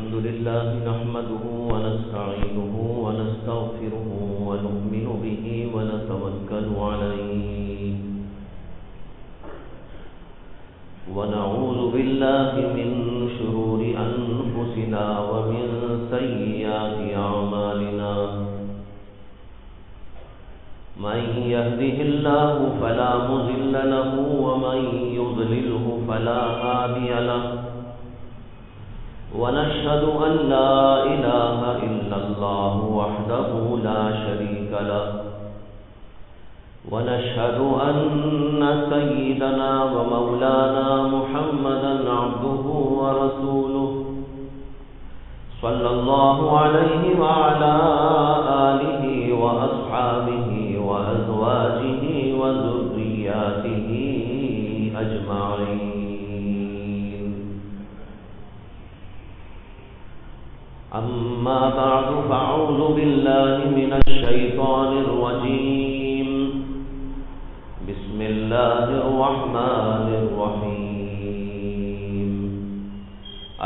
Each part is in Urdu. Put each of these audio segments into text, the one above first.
الحمد لله نحمده ونستعينه ونستغفره ونؤمن به ونتوكل عليه ونعوذ بالله من شرور أنفسنا ومن سيئات أعمالنا من يهده الله فلا مضل له ومن يضلله فلا هادي له ونشهد أن لا إله إلا الله وحده لا شريك له ونشهد أن سيدنا ومولانا محمدا عبده ورسوله صلى الله عليه وعلى آله وأصحابه وأزواجه وذرياته أجمعين. أما بعد فأعوذ بالله من الشيطان الرجيم. بسم الله الرحمن الرحيم.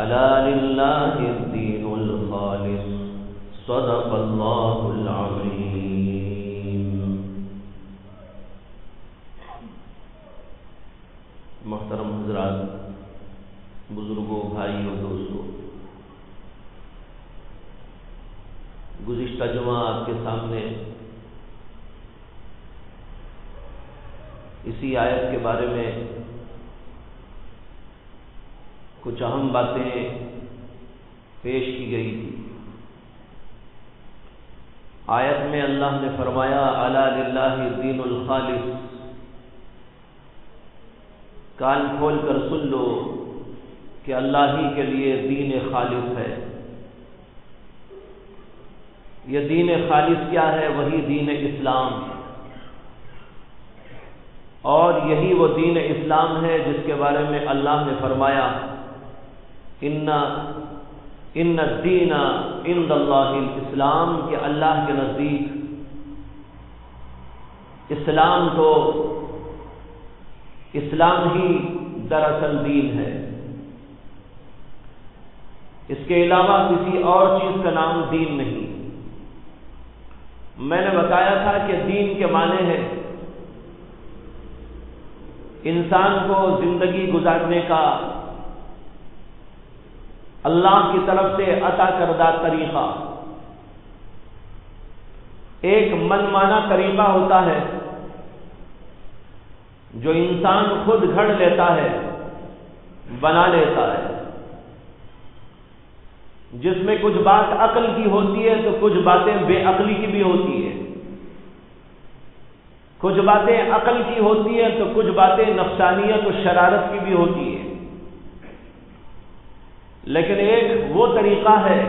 ألا لله الدين الخالص صدق الله العظيم. محترم حضرات، بزرگوں، بھائیوں، دوستوں، گزشتہ جمعہ آپ کے سامنے اسی آیت کے بارے میں کچھ اہم باتیں پیش کی گئی تھی. آیت میں اللہ نے فرمایا الا للہ الدین الخالص. کان کھول کر سن لو کہ اللہ ہی کے لیے دین خالص ہے. یہ دین خالص کیا ہے؟ وہی دین اسلام، اور یہی وہ دین اسلام ہے جس کے بارے میں اللہ نے فرمایا ان الدین عند اللہ الاسلام، کہ اللہ کے نزدیک اسلام تو اسلام ہی دراصل دین ہے. اس کے علاوہ کسی اور چیز کا نام دین نہیں. میں نے بتایا تھا کہ دین کے معنی ہے انسان کو زندگی گزارنے کا اللہ کی طرف سے عطا کردہ طریقہ. ایک من مانا طریقہ ہوتا ہے جو انسان خود گھڑ لیتا ہے، بنا لیتا ہے، جس میں کچھ بات عقل کی ہوتی ہے تو کچھ باتیں بے عقلی کی بھی ہوتی ہے، کچھ باتیں عقل کی ہوتی ہیں تو کچھ باتیں نفسانیت و شرارت کی بھی ہوتی ہے. لیکن ایک وہ طریقہ ہے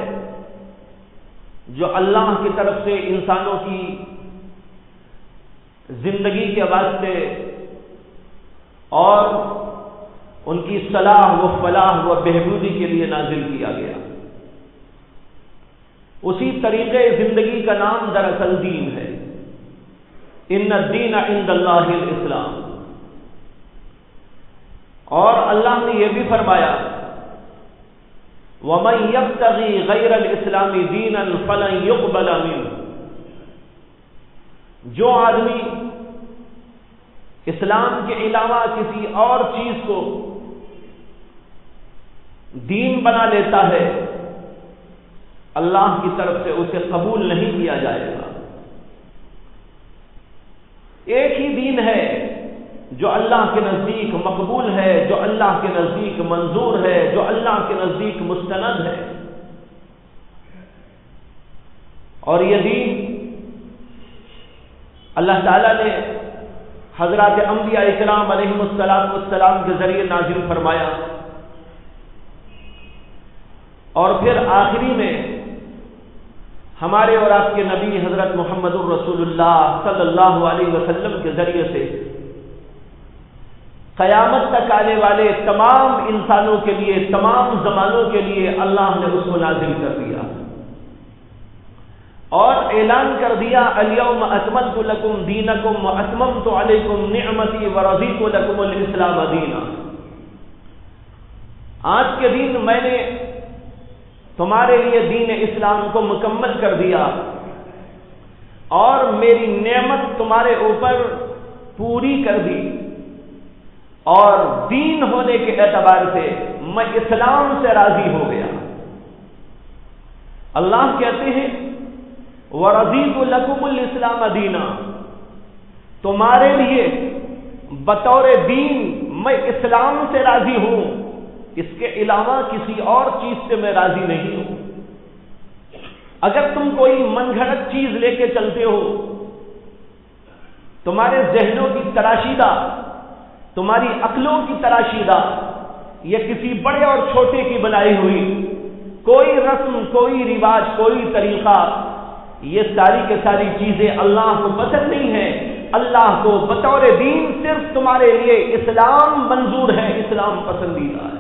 جو اللہ کی طرف سے انسانوں کی زندگی کے واسطے اور ان کی صلاح و فلاح و بہبودی کے لیے نازل کیا گیا. اسی طریقے زندگی کا نام دراصل دین ہے. ان الدین عند اللہ الاسلام. اور اللہ نے یہ بھی فرمایا وَمَن يَبْتَغِي غَيْرَ الْإِسْلَامِ دِينًا فَلَن يُقْبَلَ مِنْهُ. جو آدمی اسلام کے علاوہ کسی اور چیز کو دین بنا لیتا ہے، اللہ کی طرف سے اسے قبول نہیں کیا جائے گا. ایک ہی دین ہے جو اللہ کے نزدیک مقبول ہے، جو اللہ کے نزدیک منظور ہے، جو اللہ کے نزدیک مستند ہے. اور یہ دین اللہ تعالی نے حضرات انبیاء اکرام علیہم السلام کے ذریعے نازل فرمایا، اور پھر آخری میں ہمارے اور آپ کے نبی حضرت محمد الرسول اللہ صلی اللہ علیہ وسلم کے ذریعے سے قیامت تک آنے والے تمام انسانوں کے لیے، تمام زمانوں کے لیے اللہ نے اس کو نازل کر دیا اور اعلان کر دیا الیوم اکملت لکم دینکم واتممت علیکم نعمتی ورضیت لکم الاسلام دینا. آج کے دن میں نے تمہارے لیے دین اسلام کو مکمل کر دیا اور میری نعمت تمہارے اوپر پوری کر دی، اور دین ہونے کے اعتبار سے میں اسلام سے راضی ہو گیا۔ اللہ کہتے ہیں وَرَضِيتُ لَكُمُ الْإِسْلَامَ دِينًا، تمہارے لیے بطور دین میں اسلام سے راضی ہوں، اس کے علاوہ کسی اور چیز سے میں راضی نہیں ہوں۔ اگر تم کوئی من گھڑت چیز لے کے چلتے ہو، تمہارے ذہنوں کی تراشیدہ، تمہاری عقلوں کی تراشیدہ، یا کسی بڑے اور چھوٹے کی بنائی ہوئی کوئی رسم، کوئی رواج، کوئی طریقہ، یہ ساری کے ساری چیزیں اللہ کو پسند نہیں ہیں۔ اللہ کو بطور دین صرف تمہارے لیے اسلام منظور ہے، اسلام پسندیدہ ہے۔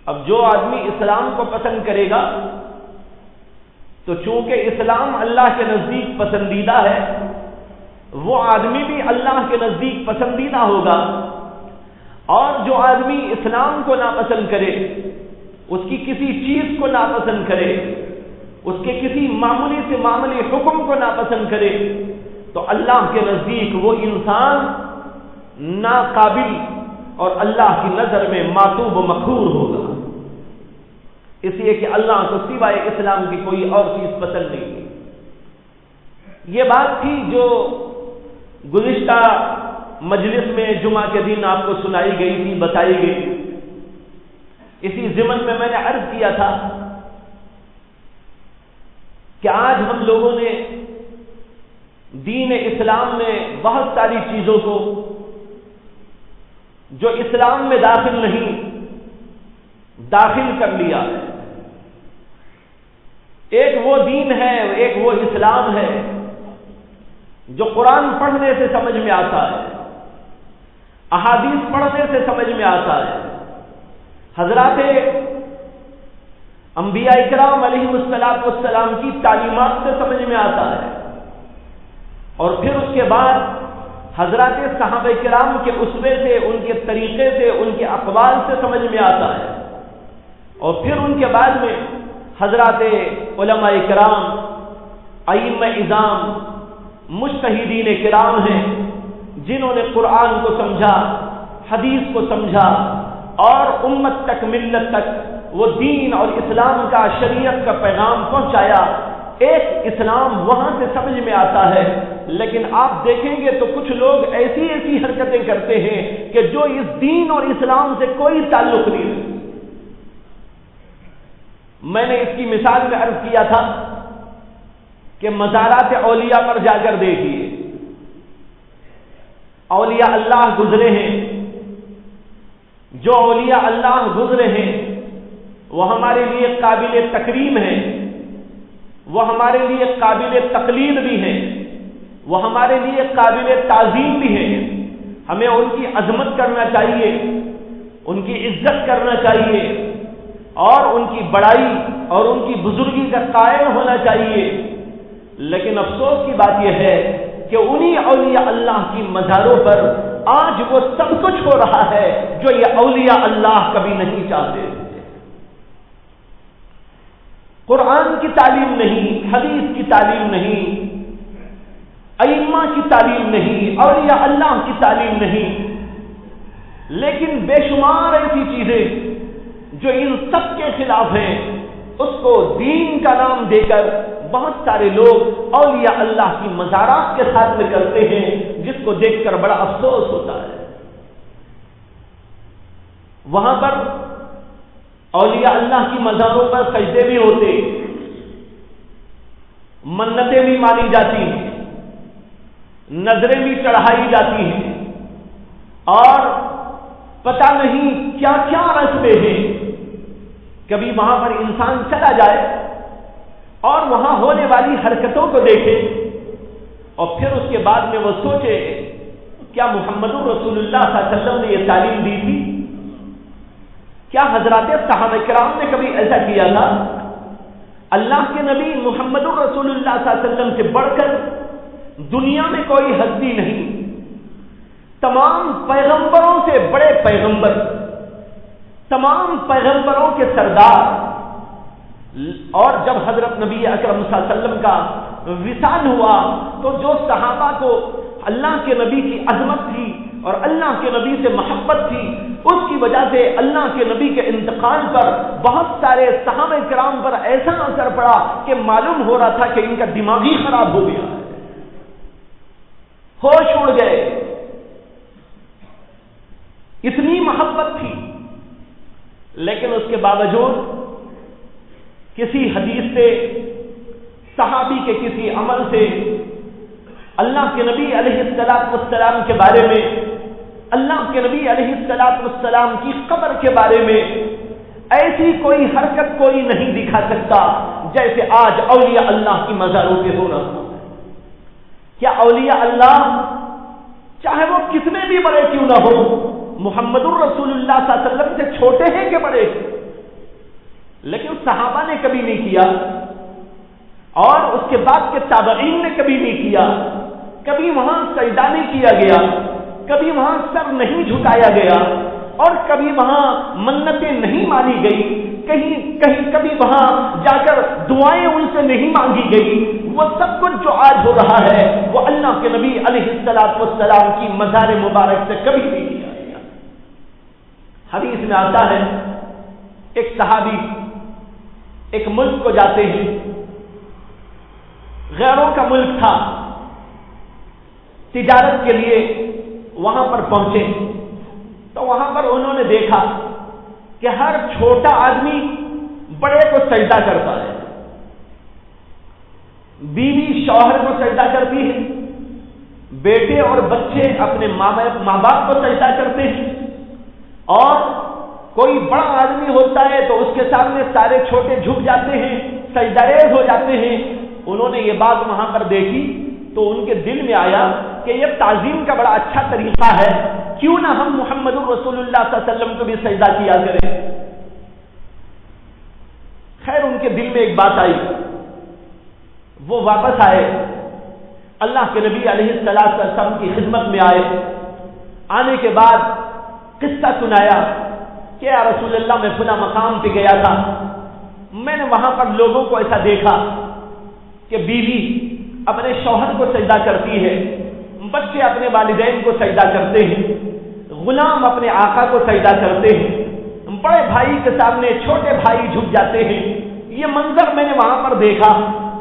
اب جو آدمی اسلام کو پسند کرے گا تو چونکہ اسلام اللہ کے نزدیک پسندیدہ ہے، وہ آدمی بھی اللہ کے نزدیک پسندیدہ ہوگا، اور جو آدمی اسلام کو ناپسند کرے، اس کی کسی چیز کو ناپسند کرے، اس کے کسی معمولی سے معمولی حکم کو ناپسند کرے، تو اللہ کے نزدیک وہ انسان ناقابل اور اللہ کی نظر میں معتوب و مکروہ ہوگا، اس لیے کہ اللہ کو سوائے اسلام کی کوئی اور چیز پسند نہیں ہے۔ یہ بات تھی جو گزشتہ مجلس میں جمعہ کے دن آپ کو سنائی گئی تھی، بتائی گئی۔ اسی ضمن میں نے عرض کیا تھا کہ آج ہم لوگوں نے دین اسلام میں بہت ساری چیزوں کو جو اسلام میں داخل نہیں، داخل کر لیا ہے۔ ایک وہ دین ہے، ایک وہ اسلام ہے جو قرآن پڑھنے سے سمجھ میں آتا ہے، احادیث پڑھنے سے سمجھ میں آتا ہے، حضرات انبیاء اکرام علیہ السلام کی تعلیمات سے سمجھ میں آتا ہے، اور پھر اس کے بعد حضرات صحابہ کرام کے اسوے سے، ان کے طریقے سے، ان کے اقوال سے سمجھ میں آتا ہے، اور پھر ان کے بعد میں حضرات علماء کرام، ائمہ اعظام، مجتہدین کرام ہیں جنہوں نے قرآن کو سمجھا، حدیث کو سمجھا، اور امت تک، ملت تک وہ دین اور اسلام کا، شریعت کا پیغام پہنچایا۔ ایک اسلام وہاں سے سمجھ میں آتا ہے، لیکن آپ دیکھیں گے تو کچھ لوگ ایسی ایسی حرکتیں کرتے ہیں کہ جو اس دین اور اسلام سے کوئی تعلق نہیں ہے۔ میں نے اس کی مثال میں عرض کیا تھا کہ مزارات اولیاء پر جا کر دیکھیے، اولیاء اللہ گزرے ہیں، جو اولیاء اللہ گزرے ہیں وہ ہمارے لیے قابل تکریم ہیں، وہ ہمارے لیے قابل تقلید بھی ہیں، وہ ہمارے لیے قابل تعظیم بھی ہیں۔ ہمیں ان کی عظمت کرنا چاہیے، ان کی عزت کرنا چاہیے، اور ان کی بڑائی اور ان کی بزرگی کا قائل ہونا چاہیے۔ لیکن افسوس کی بات یہ ہے کہ انہی اولیاء اللہ کی مزاروں پر آج وہ سب کچھ ہو رہا ہے جو یہ اولیاء اللہ کبھی نہیں چاہتے۔ قرآن کی تعلیم نہیں، حدیث کی تعلیم نہیں، ائمہ کی تعلیم نہیں، اولیاء اللہ کی تعلیم نہیں، لیکن بے شمار ایسی چیزیں جو ان سب کے خلاف ہیں، اس کو دین کا نام دے کر بہت سارے لوگ اولیاء اللہ کی مزارات کے ساتھ میں کرتے ہیں، جس کو دیکھ کر بڑا افسوس ہوتا ہے۔ وہاں پر اولیاء اللہ کی مزاروں پر سجدے بھی ہوتے، منتیں بھی مانی جاتی ہیں، نظریں بھی چڑھائی جاتی ہیں، اور پتہ نہیں کیا کیا رسمیں ہیں۔ کبھی وہاں پر انسان چلا جائے اور وہاں ہونے والی حرکتوں کو دیکھے، اور پھر اس کے بعد میں وہ سوچے کیا محمد رسول اللہ صلی اللہ علیہ وسلم نے یہ تعلیم دی تھی؟ کیا حضرات صحابہ کرام نے کبھی ایسا کیا تھا؟ اللہ کے نبی محمد رسول اللہ صلی اللہ علیہ وسلم سے بڑھ کر دنیا میں کوئی ہستی نہیں، تمام پیغمبروں سے بڑے پیغمبر، تمام پیغمبروں کے سردار، اور جب حضرت نبی اکرم صلی اللہ علیہ وسلم کا وصال ہوا تو جو صحابہ کو اللہ کے نبی کی عظمت تھی اور اللہ کے نبی سے محبت تھی، اس کی وجہ سے اللہ کے نبی کے انتقال پر بہت سارے صحابہ کرام پر ایسا اثر پڑا کہ معلوم ہو رہا تھا کہ ان کا دماغ ہی خراب ہو گیا، ہوش اڑ گئے، اتنی محبت تھی۔ لیکن اس کے باوجود کسی حدیث سے، صحابی کے کسی عمل سے اللہ کے نبی علیہ السلام کے بارے میں، اللہ کے نبی علیہ السلام کی قبر کے بارے میں ایسی کوئی حرکت کوئی نہیں دکھا سکتا جیسے آج اولیاء اللہ کی مزاروں پہ ہو رہا ہے۔ کیا اولیاء اللہ چاہے وہ کتنے بھی بڑے کیوں نہ ہو، محمد الرسول اللہ صلی اللہ علیہ وسلم سے چھوٹے ہیں کہ بڑے، لیکن صحابہ نے کبھی نہیں کیا اور اس کے بعد کے تابعین نے کبھی نہیں کیا، کبھی وہاں سجدہ نہیں کیا گیا، کبھی وہاں سر نہیں جھکایا گیا اور کبھی وہاں منتیں نہیں مانی گئی، کبھی وہاں جا کر دعائیں ان سے نہیں مانگی گئی۔ وہ سب کچھ جو آج ہو رہا ہے وہ اللہ کے نبی علیہ السلام کی مزار مبارک سے کبھی نہیں کیا گیا۔ حدیث میں آتا ہے ایک صحابی ایک ملک کو جاتے ہیں، غیروں کا ملک تھا، تجارت کے لیے وہاں پر پہنچے تو وہاں پر انہوں نے دیکھا کہ ہر چھوٹا آدمی بڑے کو سجدہ کرتا ہے، بیوی شوہر کو سجدہ کرتی ہے، بیٹے اور بچے اپنے ماں باپ کو سجدہ کرتے ہیں، اور کوئی بڑا آدمی ہوتا ہے تو اس کے سامنے سارے چھوٹے جھک جاتے ہیں، سجدہ ریز ہو جاتے ہیں۔ انہوں نے یہ بات وہاں پر دیکھی تو ان کے دل میں آیا کہ یہ تعظیم کا بڑا اچھا طریقہ ہے، کیوں نہ ہم محمد رسول اللہ صلی اللہ علیہ وسلم کو بھی سجدہ کیا کریں۔ خیر ان کے دل میں ایک بات آئی، وہ واپس آئے، اللہ کے نبی علیہ السلام کی خدمت میں آئے، آنے کے بعد قصہ سنایا کہ یا رسول اللہ میں فلاں مقام پہ گیا تھا، میں نے وہاں پر لوگوں کو ایسا دیکھا کہ بیوی اپنے شوہر کو سجدہ کرتی ہے، بچے اپنے والدین کو سجدہ کرتے ہیں، غلام اپنے آقا کو سجدہ کرتے ہیں، بڑے بھائی کے سامنے چھوٹے بھائی جھک جاتے ہیں۔ یہ منظر میں نے وہاں پر دیکھا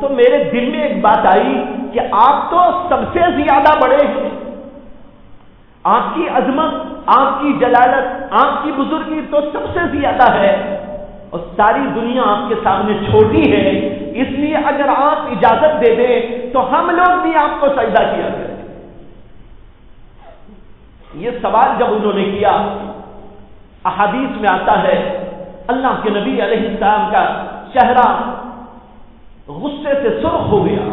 تو میرے دل میں ایک بات آئی کہ آپ تو سب سے زیادہ بڑے ہیں، آپ کی عظمت، آپ کی جلالت، آپ کی بزرگی تو سب سے زیادہ ہے اور ساری دنیا آپ کے سامنے چھوٹی ہے، اس لیے اگر آپ اجازت دے دیں تو ہم لوگ بھی آپ کو سجدہ کیا کریں۔ یہ سوال جب انہوں نے کیا، احادیث میں آتا ہے اللہ کے نبی علیہ السلام کا چہرہ غصے سے سرخ ہو گیا،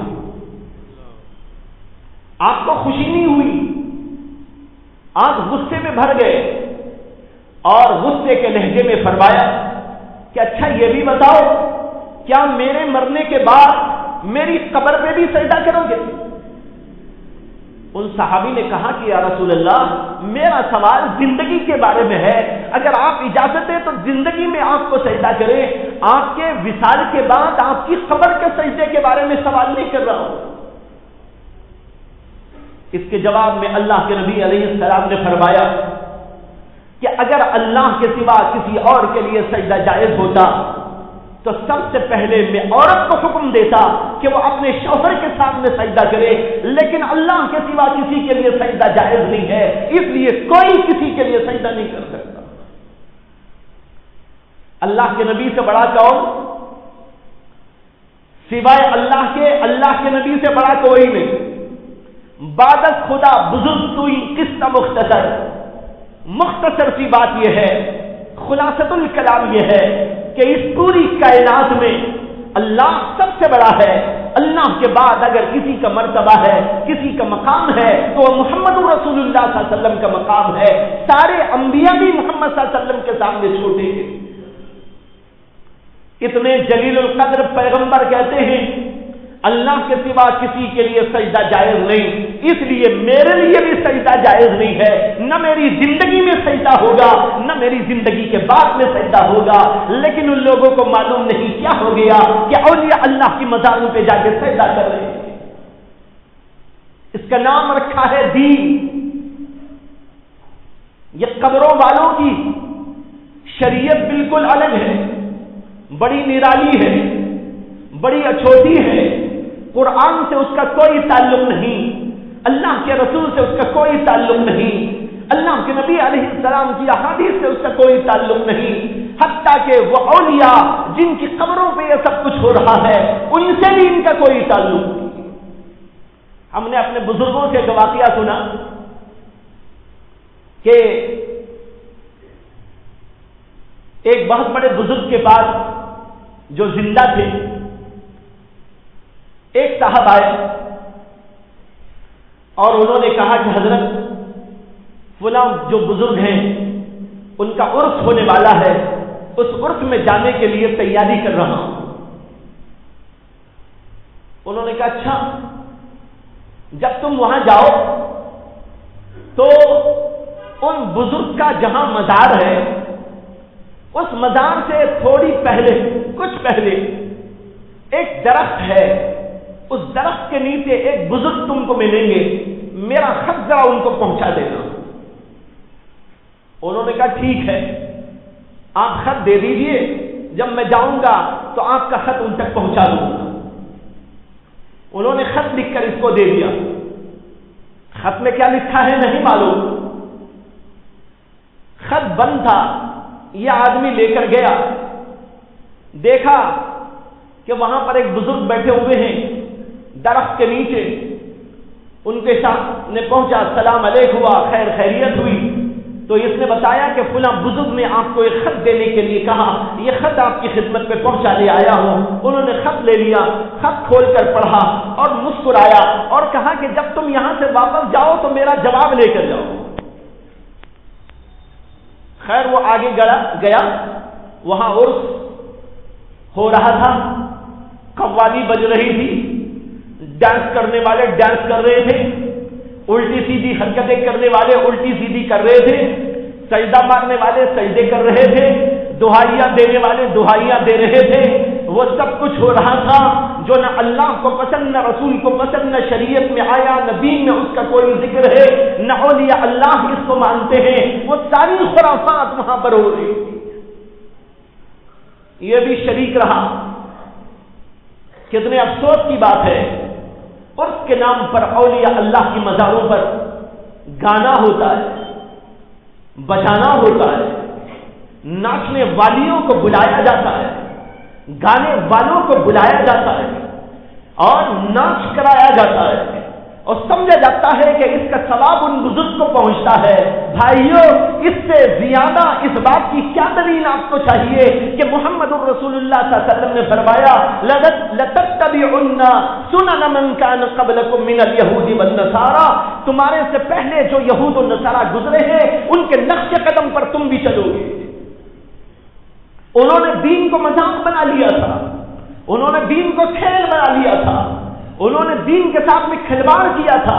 آپ کو خوشی نہیں ہوئی، آپ غصے میں بھر گئے اور غصے کے لہجے میں فرمایا کہ اچھا یہ بھی بتاؤ کیا میرے مرنے کے بعد میری قبر پہ بھی سجدہ کرو گے؟ ان صحابی نے کہا کہ یا رسول اللہ میرا سوال زندگی کے بارے میں ہے، اگر آپ اجازت دیں تو زندگی میں آپ کو سجدہ کریں، آپ کے وصال کے بعد آپ کی قبر کے سجدے کے بارے میں سوال نہیں کر رہا ہوں۔ اس کے جواب میں اللہ کے نبی علیہ السلام نے فرمایا کہ اگر اللہ کے سوا کسی اور کے لیے سجدہ جائز ہوتا تو سب سے پہلے میں عورت کو حکم دیتا کہ وہ اپنے شوہر کے سامنے سجدہ کرے، لیکن اللہ کے سوا کسی کے لیے سجدہ جائز نہیں ہے، اس لیے کوئی کسی کے لیے سجدہ نہیں کر سکتا۔ اللہ کے نبی سے بڑا کون؟ سوائے اللہ کے نبی سے بڑا کوئی نہیں۔ بعد از خدا بزرگ توئی قصہ مختصر سی بات یہ ہے، خلاصۃ الکلام یہ ہے کہ اس پوری کائنات میں اللہ سب سے بڑا ہے، اللہ کے بعد اگر کسی کا مرتبہ ہے، کسی کا مقام ہے تو وہ محمد رسول اللہ صلی اللہ علیہ وسلم کا مقام ہے۔ سارے انبیاء بھی محمد صلی اللہ علیہ وسلم کے سامنے چھوٹے ہیں۔ اتنے جلیل القدر پیغمبر کہتے ہیں اللہ کے سوا کسی کے لیے سجدہ جائز نہیں، اس لیے میرے لیے بھی سجدہ جائز نہیں ہے، نہ میری زندگی میں سجدہ ہوگا، نہ میری زندگی کے بعد میں سجدہ ہوگا۔ لیکن ان لوگوں کو معلوم نہیں کیا ہو گیا کہ اولیاء اللہ کی مزاروں پہ جا کے سجدہ کر رہے ہیں۔ اس کا نام رکھا ہے دین۔ یہ قبروں والوں کی شریعت بالکل الگ ہے، بڑی نرالی ہے، بڑی اچھوٹی ہے، قرآن سے اس کا کوئی تعلق نہیں، اللہ کے رسول سے اس کا کوئی تعلق نہیں، اللہ کے نبی علیہ السلام کی احادیث سے اس کا کوئی تعلق نہیں، حتیٰ کہ وہ اولیاء جن کی قبروں پہ یہ سب کچھ ہو رہا ہے ان سے بھی ان کا کوئی تعلق نہیں۔ ہم نے اپنے بزرگوں سے ایک واقعہ سنا کہ ایک بہت بڑے بزرگ کے پاس جو زندہ تھے، ایک صاحب آئے اور انہوں نے کہا کہ حضرت فلاں جو بزرگ ہیں ان کا عرس ہونے والا ہے، اس عرس میں جانے کے لیے تیاری کر رہا ہوں۔ انہوں نے کہا اچھا، جب تم وہاں جاؤ تو ان بزرگ کا جہاں مزار ہے اس مزار سے تھوڑی پہلے، کچھ پہلے ایک درخت ہے، اس درخت کے نیچے ایک بزرگ تم کو ملیں گے، میرا خط ذرا ان کو پہنچا دینا۔ انہوں نے کہا ٹھیک ہے، آپ خط دے دیجئے، جب میں جاؤں گا تو آپ کا خط ان تک پہنچا دوں گا۔ انہوں نے خط لکھ کر اس کو دے دیا۔ خط میں کیا لکھا ہے نہیں معلوم، خط بند تھا۔ یہ آدمی لے کر گیا، دیکھا کہ وہاں پر ایک بزرگ بیٹھے ہوئے ہیں درخت کے نیچے، ان کے سامنے پہنچا، السلام علیکم ہوا، خیر خیریت ہوئی تو اس نے بتایا کہ فلاں بزرگ نے آپ کو ایک خط دینے کے لیے کہا، یہ خط آپ کی خدمت پہ پہنچا لے آیا ہوں۔ انہوں نے خط لے لیا، خط کھول کر پڑھا اور مسکرایا اور کہا کہ جب تم یہاں سے واپس جاؤ تو میرا جواب لے کر جاؤ۔ خیر وہ آگے گیا، وہاں عرس ہو رہا تھا، قوالی بج رہی تھی، ڈانس کرنے والے ڈانس کر رہے تھے، الٹی سیدھی حرکتیں کرنے والے الٹی سیدھی کر رہے تھے، سجدہ مارنے والے سجدے کر رہے تھے، دہائیاں دینے والے دہائیاں دے رہے تھے۔ وہ سب کچھ ہو رہا تھا جو نہ اللہ کو پسند، نہ رسول کو پسند، نہ شریعت میں آیا، نہ دین میں اس کا کوئی ذکر ہے، نہ اولیاء اللہ اس کو مانتے ہیں۔ وہ ساری خرافات وہاں پر ہو رہی تھی۔ یہ بھی شریک رہا۔ کتنے افسوس کی بات ہے، عرس کے نام پر اولیاء اللہ کی مزاروں پر گانا ہوتا ہے، بجانا ہوتا ہے، ناچنے والیوں کو بلایا جاتا ہے، گانے والوں کو بلایا جاتا ہے اور ناچ کرایا جاتا ہے اور سمجھا جاتا ہے کہ اس کا ثواب ان بزرگ کو پہنچتا ہے۔ بھائیو، اس سے زیادہ اس بات کی کیا دلیل آپ کو چاہیے کہ محمد رسول اللہ صلی اللہ علیہ وسلم نے فرمایا لَتَتَّبِعُنَّ سُنَنَ مَنْ كَانَ قَبْلَكُم مِّنَ الْيَهُودِ وَالنَّصَارَىٰ، تمہارے سے پہلے جو یہود و نصارہ گزرے ہیں ان کے نقش قدم پر تم بھی چلو گے۔ انہوں نے دین کو مذاق بنا لیا تھا، انہوں نے دین کو کھیل بنا لیا تھا، انہوں نے دین کے ساتھ میں کھلواڑ کیا تھا،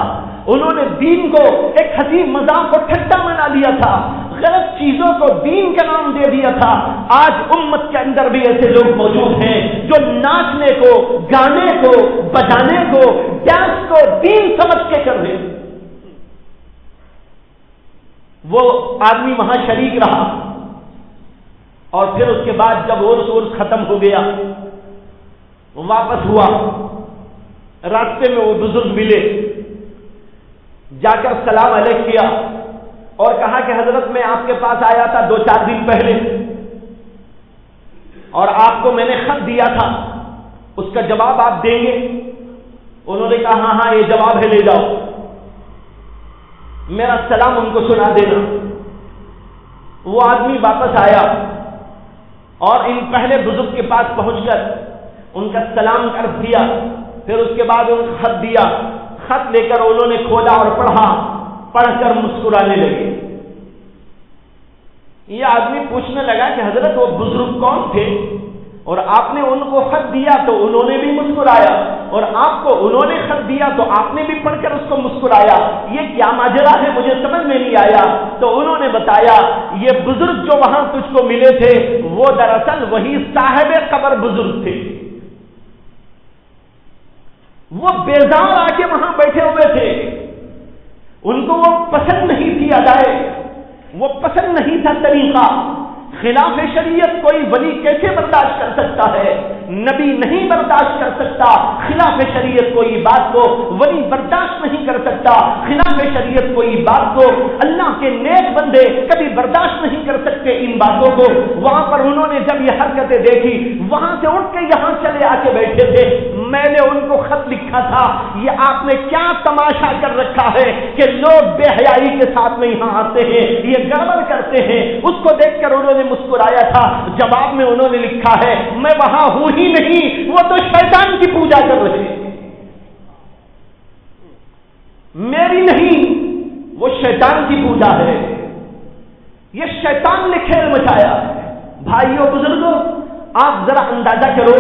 انہوں نے دین کو ایک حسین مذاق کو ٹھٹا بنا لیا تھا، غلط چیزوں کو دین کا نام دے دیا تھا۔ آج امت کے اندر بھی ایسے لوگ موجود ہیں جو ناچنے کو، گانے کو، بجانے کو، ڈانس کو دین سمجھ کے کر رہے۔ وہ آدمی وہاں شریک رہا اور پھر اس کے بعد جب عرس ختم ہو گیا، واپس ہوا، راستے میں وہ بزرگ ملے، جا کر سلام علیک کیا اور کہا کہ حضرت میں آپ کے پاس آیا تھا 2-4 دن پہلے اور آپ کو میں نے خط دیا تھا، اس کا جواب آپ دیں گے؟ انہوں نے کہا ہاں ہاں یہ جواب ہے، لے جاؤ، میرا سلام ان کو سنا دینا۔ وہ آدمی واپس آیا اور ان پہلے بزرگ کے پاس پہنچ کر ان کا سلام کر دیا، پھر اس کے بعد ان کو خط دیا، خط لے کر انہوں نے کھولا اور پڑھا، پڑھ کر مسکرانے لگے۔ یہ آدمی پوچھنے لگا کہ حضرت وہ بزرگ کون تھے؟ اور آپ نے ان کو خط دیا تو انہوں نے بھی مسکرایا، اور آپ کو انہوں نے خط دیا تو آپ نے بھی پڑھ کر اس کو مسکرایا، یہ کیا ماجرا ہے؟ مجھے سمجھ میں نہیں آیا۔ تو انہوں نے بتایا یہ بزرگ جو وہاں تجھ کو ملے تھے وہ دراصل وہی صاحب قبر بزرگ تھے، وہ بیزار آ کے وہاں بیٹھے ہوئے تھے، ان کو وہ پسند نہیں تھی ادائے، وہ پسند نہیں تھا طریقہ۔ خلاف شریعت کوئی ولی کیسے برداشت کر سکتا ہے؟ نبی نہیں برداشت کر سکتا خلاف شریعت کوئی بات کو، ولی برداشت نہیں کر سکتا خلاف شریعت کوئی بات کو، اللہ کے نیک بندے کبھی برداشت نہیں کر سکتے ان باتوں کو۔ وہاں پر انہوں نے جب یہ حرکتیں دیکھی، وہاں سے اٹھ کے یہاں چلے آ کے بیٹھے تھے۔ میں نے ان کو خط لکھا تھا، یہ آپ نے کیا تماشا کر رکھا ہے کہ لوگ بے حیائی کے ساتھ میں یہاں آتے ہیں، یہ گڑبڑ کرتے ہیں۔ اس کو دیکھ کر انہوں نے مسکرایا تھا۔ جواب میں انہوں نے لکھا ہے میں وہاں ہوں ہی نہیں، وہ تو شیطان کی پوجا کر رہے ہیں، میری نہیں، وہ شیطان کی پوجا ہے، یہ شیطان نے کھیل مچایا۔ بھائیوں بزرگوں، آپ ذرا اندازہ کرو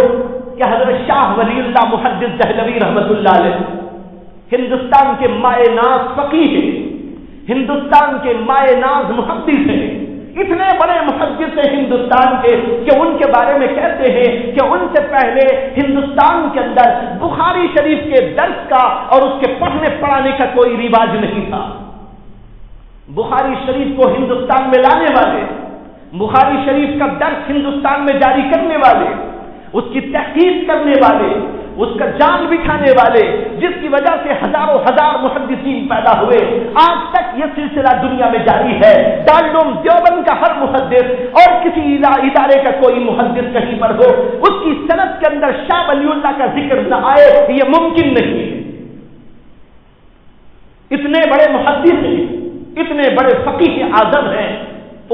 کہ حضرت شاہ ولی اللہ محدث دہلوی رحمت اللہ علیہ ہندوستان کے مائے ناز فقیہ ہیں، ہندوستان کے مائے ناز محدث ہیں، اتنے بڑے محدث ہیں ہندوستان کے کہ ان کے بارے میں کہتے ہیں کہ ان سے پہلے ہندوستان کے اندر بخاری شریف کے درس کا اور اس کے پڑھنے پڑھانے کا کوئی رواج نہیں تھا۔ بخاری شریف کو ہندوستان میں لانے والے، بخاری شریف کا درس ہندوستان میں جاری کرنے والے، اس کی تحقیق کرنے والے، اس کا جان بچھانے والے، جس کی وجہ سے ہزاروں ہزار محدثین پیدا ہوئے، آج تک یہ سلسلہ دنیا میں جاری ہے۔ دارالعلوم دیوبند کا ہر محدث اور کسی ادارے کا کوئی محدث کہیں پر ہو، اس کی سند کے اندر شاہ ولی اللہ کا ذکر نہ آئے، یہ ممکن نہیں ہے۔ اتنے بڑے محدث ہیں، اتنے بڑے فقیہ اعظم ہیں،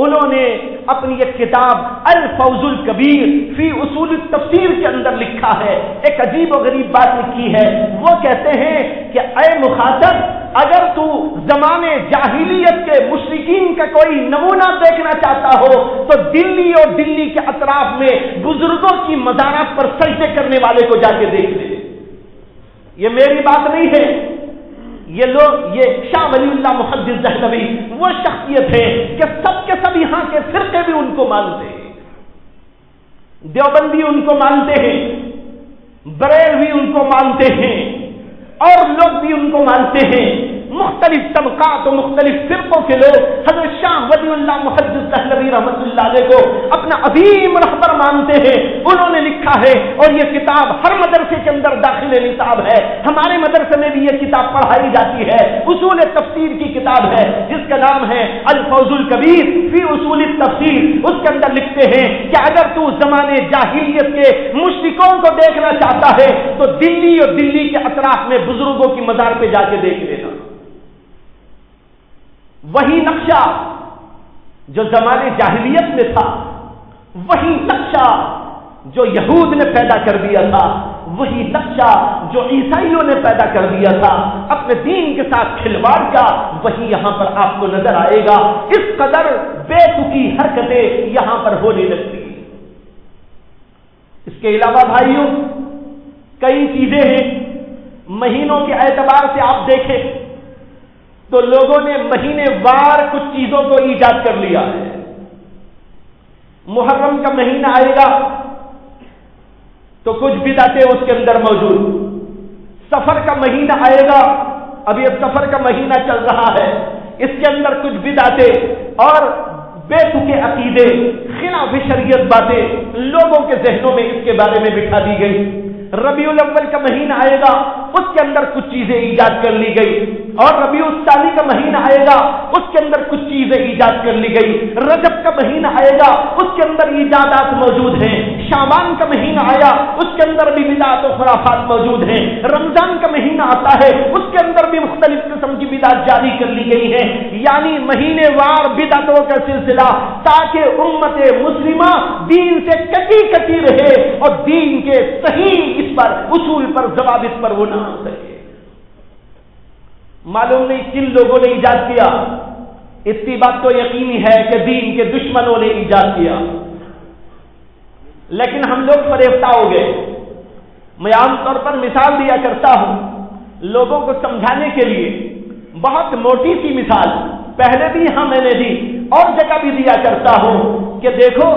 انہوں نے اپنی ایک کتاب الفوز الکبیر فی اصول التفسیر کے اندر لکھا ہے، ایک عجیب و غریب بات لکھی ہے۔ وہ کہتے ہیں کہ اے مخاطب، اگر تو زمانے جاہلیت کے مشرکین کا کوئی نمونہ دیکھنا چاہتا ہو تو دلی اور دلی کے اطراف میں بزرگوں کی مزارات پر سجدے کرنے والے کو جا کے دیکھ لے۔ یہ میری بات نہیں ہے، یہ لوگ، یہ شاہ ولی اللہ محدث دہلوی وہ شخصیت ہے کہ سب کے سب یہاں کے فرقے بھی ان کو مانتے ہیں، دیوبندی ان کو مانتے ہیں، بریلوی ان کو مانتے ہیں، اور لوگ بھی ان کو مانتے ہیں۔ مختلف طبقات و مختلف فرقوں کے لوگ حضرت شاہ ولی اللہ محدث دہلوی رحمت اللہ علیہ کو اپنا عظیم رہبر مانتے ہیں۔ انہوں نے لکھا ہے، اور یہ کتاب ہر مدرسے کے اندر داخل نصاب ہے، ہمارے مدرسے میں بھی یہ کتاب پڑھائی جاتی ہے، اصول تفسیر کی کتاب ہے جس کا نام ہے الفوز الکبیر فی اصول التفسیر۔ اس کے اندر لکھتے ہیں کہ اگر تو زمانے جاہلیت کے مشرکوں کو دیکھنا چاہتا ہے تو دلی اور دلی کے اطراف میں بزرگوں کی مزار پہ جا کے دیکھ لینا۔ وہی نقشہ جو زمانے جاہلیت میں تھا، وہی نقشہ جو یہود نے پیدا کر دیا تھا، وہی نقشہ جو عیسائیوں نے پیدا کر دیا تھا، اپنے دین کے ساتھ کھلواڑ کا، وہی یہاں پر آپ کو نظر آئے گا۔ اس قدر بے تکی حرکتیں یہاں پر ہونے لگتی ہیں۔ اس کے علاوہ بھائیوں کئی چیزیں ہیں، مہینوں کے اعتبار سے آپ دیکھیں تو لوگوں نے مہینے وار کچھ چیزوں کو ایجاد کر لیا ہے۔ محرم کا مہینہ آئے گا تو کچھ بدعتیں اس کے اندر موجود، سفر کا مہینہ آئے گا، اب یہ سفر کا مہینہ چل رہا ہے، اس کے اندر کچھ بدعتیں اور بے تکے عقیدے، خلاف شریعت باتیں لوگوں کے ذہنوں میں اس کے بارے میں بٹھا دی گئی۔ ربیع الاول کا مہینہ آئے گا، اس کے اندر کچھ چیزیں ایجاد کر لی گئی، اور ربیع الثانی کا مہینہ آئے گا، اس کے اندر کچھ چیزیں ایجاد کر لی گئی۔ رجب کا مہینہ آئے گا، اس کے اندر ایجادات موجود ہیں۔ شعبان کا مہینہ آیا، اس کے اندر بھی بدعات و خرافات موجود ہیں۔ رمضان کا مہینہ آتا ہے، اس کے اندر بھی مختلف قسم کی بدعات جاری کر لی گئی ہیں، یعنی مہینے وار بدعتوں کا سلسلہ، تاکہ امت مسلمہ دین سے کٹی کٹی رہے اور دین کے صحیح اس پر اصول پر ضوابط پر وہ نہ آ سکے۔ معلوم نہیں کن لوگوں نے ایجاد کیا، اتنی بات تو یقینی ہے کہ دین کے دشمنوں نے ایجاد کیا۔ لیکن ہم لوگ فریفتہ ہو گئے. میں عام طور پر مثال دیا کرتا ہوں لوگوں کو سمجھانے کے لیے. بہت موٹی سی مثال پہلے بھی یہاں میں نے دی اور جگہ بھی دیا کرتا ہوں کہ دیکھو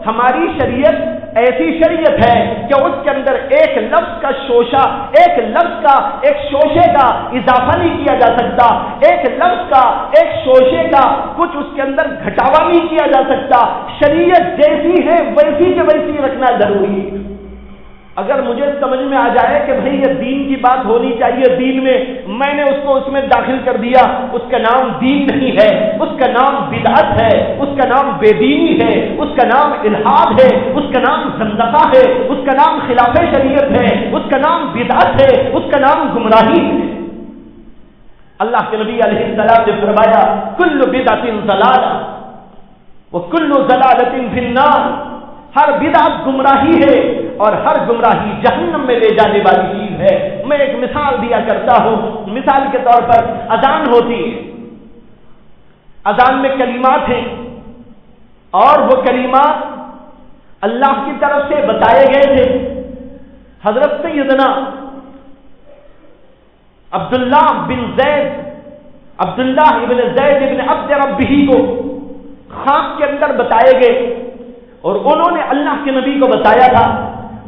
ہماری شریعت ایسی شریعت ہے کہ اس کے اندر ایک لفظ کا شوشہ، ایک لفظ کا ایک شوشے کا اضافہ نہیں کیا جا سکتا، ایک لفظ کا ایک شوشے کا کچھ اس کے اندر گھٹاوا نہیں کیا جا سکتا. شریعت جیسی ہے ویسی کے ویسی رکھنا ضروری ہے. اگر مجھے سمجھ میں آ جائے کہ بھئی یہ دین کی بات ہونی چاہیے دین میں نے اس کو اس میں داخل کر دیا، اس کا نام دین نہیں ہے، اس کا نام بدعت ہے، اس کا نام بے دینی ہے، اس کا نام الحاد ہے، اس کا نام زندقہ ہے، اس کا نام خلاف شریعت ہے، اس کا نام بدعت ہے، اس کا نام گمراہی ہے. اللہ کے نبی علیہ السلام نے فرمایا کل بدعت ضلالہ وکل ضلالۃ فی النار. ہر بدعت گمراہی ہے اور ہر گمراہی جہنم میں لے جانے والی چیز ہے. میں ایک مثال دیا کرتا ہوں. مثال کے طور پر اذان ہوتی ہے، اذان میں کلمات ہیں اور وہ کلمات اللہ کی طرف سے بتائے گئے تھے. حضرت سیدنا عبداللہ ابن زید ابن عبد ربہ کو خواب کے اندر بتائے گئے اور انہوں نے اللہ کے نبی کو بتایا تھا.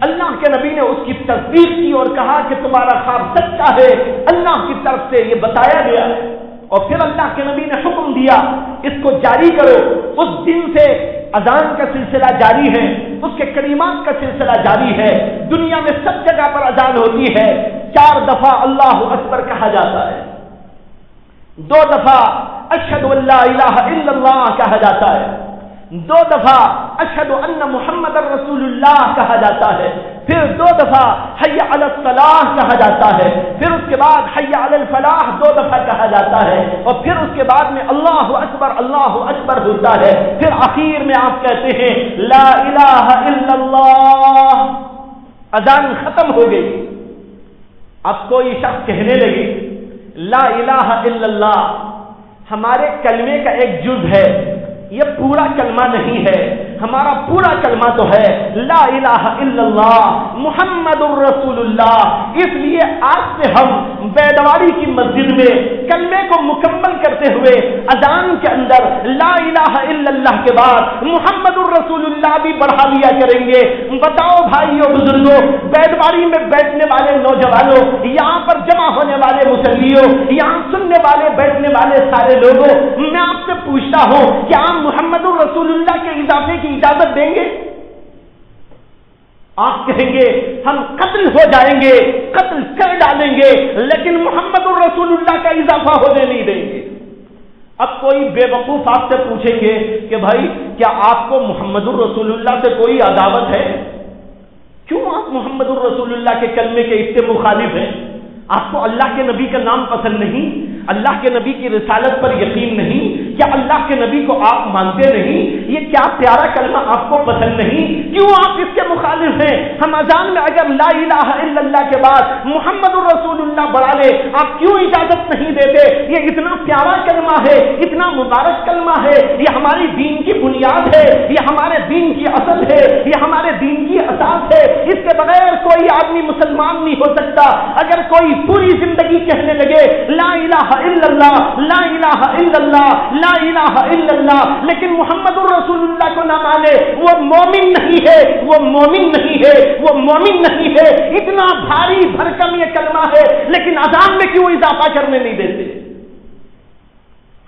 اللہ کے نبی نے اس کی تصدیق کی اور کہا کہ تمہارا خواب سچا ہے، اللہ کی طرف سے یہ بتایا گیا ہے. اور پھر اللہ کے نبی نے حکم دیا اس کو جاری کرو. اس دن سے اذان کا سلسلہ جاری ہے، اس کے کلمات کا سلسلہ جاری ہے. دنیا میں سب جگہ پر اذان ہوتی ہے. 4 دفعہ اللہ اکبر کہا جاتا ہے، 2 دفعہ اشہد ان لا الہ الا اللہ کہا جاتا ہے، 2 دفعہ اشہد ان محمد رسول اللہ کہا جاتا ہے، پھر 2 دفعہ حی علی الصلاح کہا جاتا ہے، پھر اس کے بعد حی علی الفلاح 2 دفعہ کہا جاتا ہے، اور پھر اس کے بعد میں اللہ اکبر ہوتا ہے. پھر آخر میں آپ کہتے ہیں لا الہ الا اللہ. اذان ختم ہو گئی. اب کوئی شخص کہنے لگے لا الہ الا اللہ ہمارے کلمے کا ایک جز ہے، یہ پورا کلمہ نہیں ہے. ہمارا پورا کلمہ تو ہے لا الہ الا اللہ محمد الرسول اللہ. اس لیے آج سے ہم بیدواری کی مسجد میں کلمے کو مکمل کرتے ہوئے اذان کے اندر لا الہ الا اللہ کے بعد محمد الرسول اللہ بھی بڑھا لیا کریں گے. بتاؤ بھائیو بزرگوں، بیدواری میں بیٹھنے والے نوجوانوں، یہاں پر جمع ہونے والے مسلیوں، یہاں سننے والے بیٹھنے والے سارے لوگوں، میں آپ سے پوچھتا ہوں کہ آپ محمد الرسول اللہ کے اضافے کی اجازت دیں گے؟ آپ کہیں گے ہم قتل ہو جائیں گے، قتل کر ڈالیں گے، لیکن محمد الرسول اللہ کا اضافہ ہونے نہیں دیں گے. اب کوئی بے وقوف آپ سے پوچھیں گے کہ بھائی کیا آپ کو محمد الرسول اللہ سے کوئی عداوت ہے؟ کیوں آپ محمد الرسول اللہ کے کلمے کے اتنے مخالف ہیں؟ آپ کو اللہ کے نبی کا نام پسند نہیں؟ اللہ کے نبی کی رسالت پر یقین نہیں؟ کیا اللہ کے نبی کو آپ مانتے نہیں؟ یہ کیا پیارا کلمہ آپ کو پسند نہیں؟ کیوں آپ اس کے مخالف ہیں؟ ہم اذان میں اگر لا الہ الا اللہ کے بعد محمد الرسول اللہ بڑھا لے، آپ کیوں اجازت نہیں دیتے؟ یہ اتنا پیارا کلمہ ہے، اتنا مبارک کلمہ ہے، یہ ہماری دین کی بنیاد ہے، یہ ہمارے دین کی اصل ہے، یہ ہمارے دین کی اساس ہے. اس کے بغیر کوئی آدمی مسلمان نہیں ہو سکتا. اگر کوئی پوری زندگی کہنے لگے لا الہ الا اللہ لا الہ الا اللہ لا الہ الا اللہ لیکن محمد الرسول اللہ کو نہ مانے، وہ مومن نہیں ہے، وہ مومن نہیں ہے، وہ مومن نہیں ہے. اتنا بھاری بھرکم یہ کلمہ ہے لیکن اذان میں کیوں اضافہ کرنے نہیں دیتے؟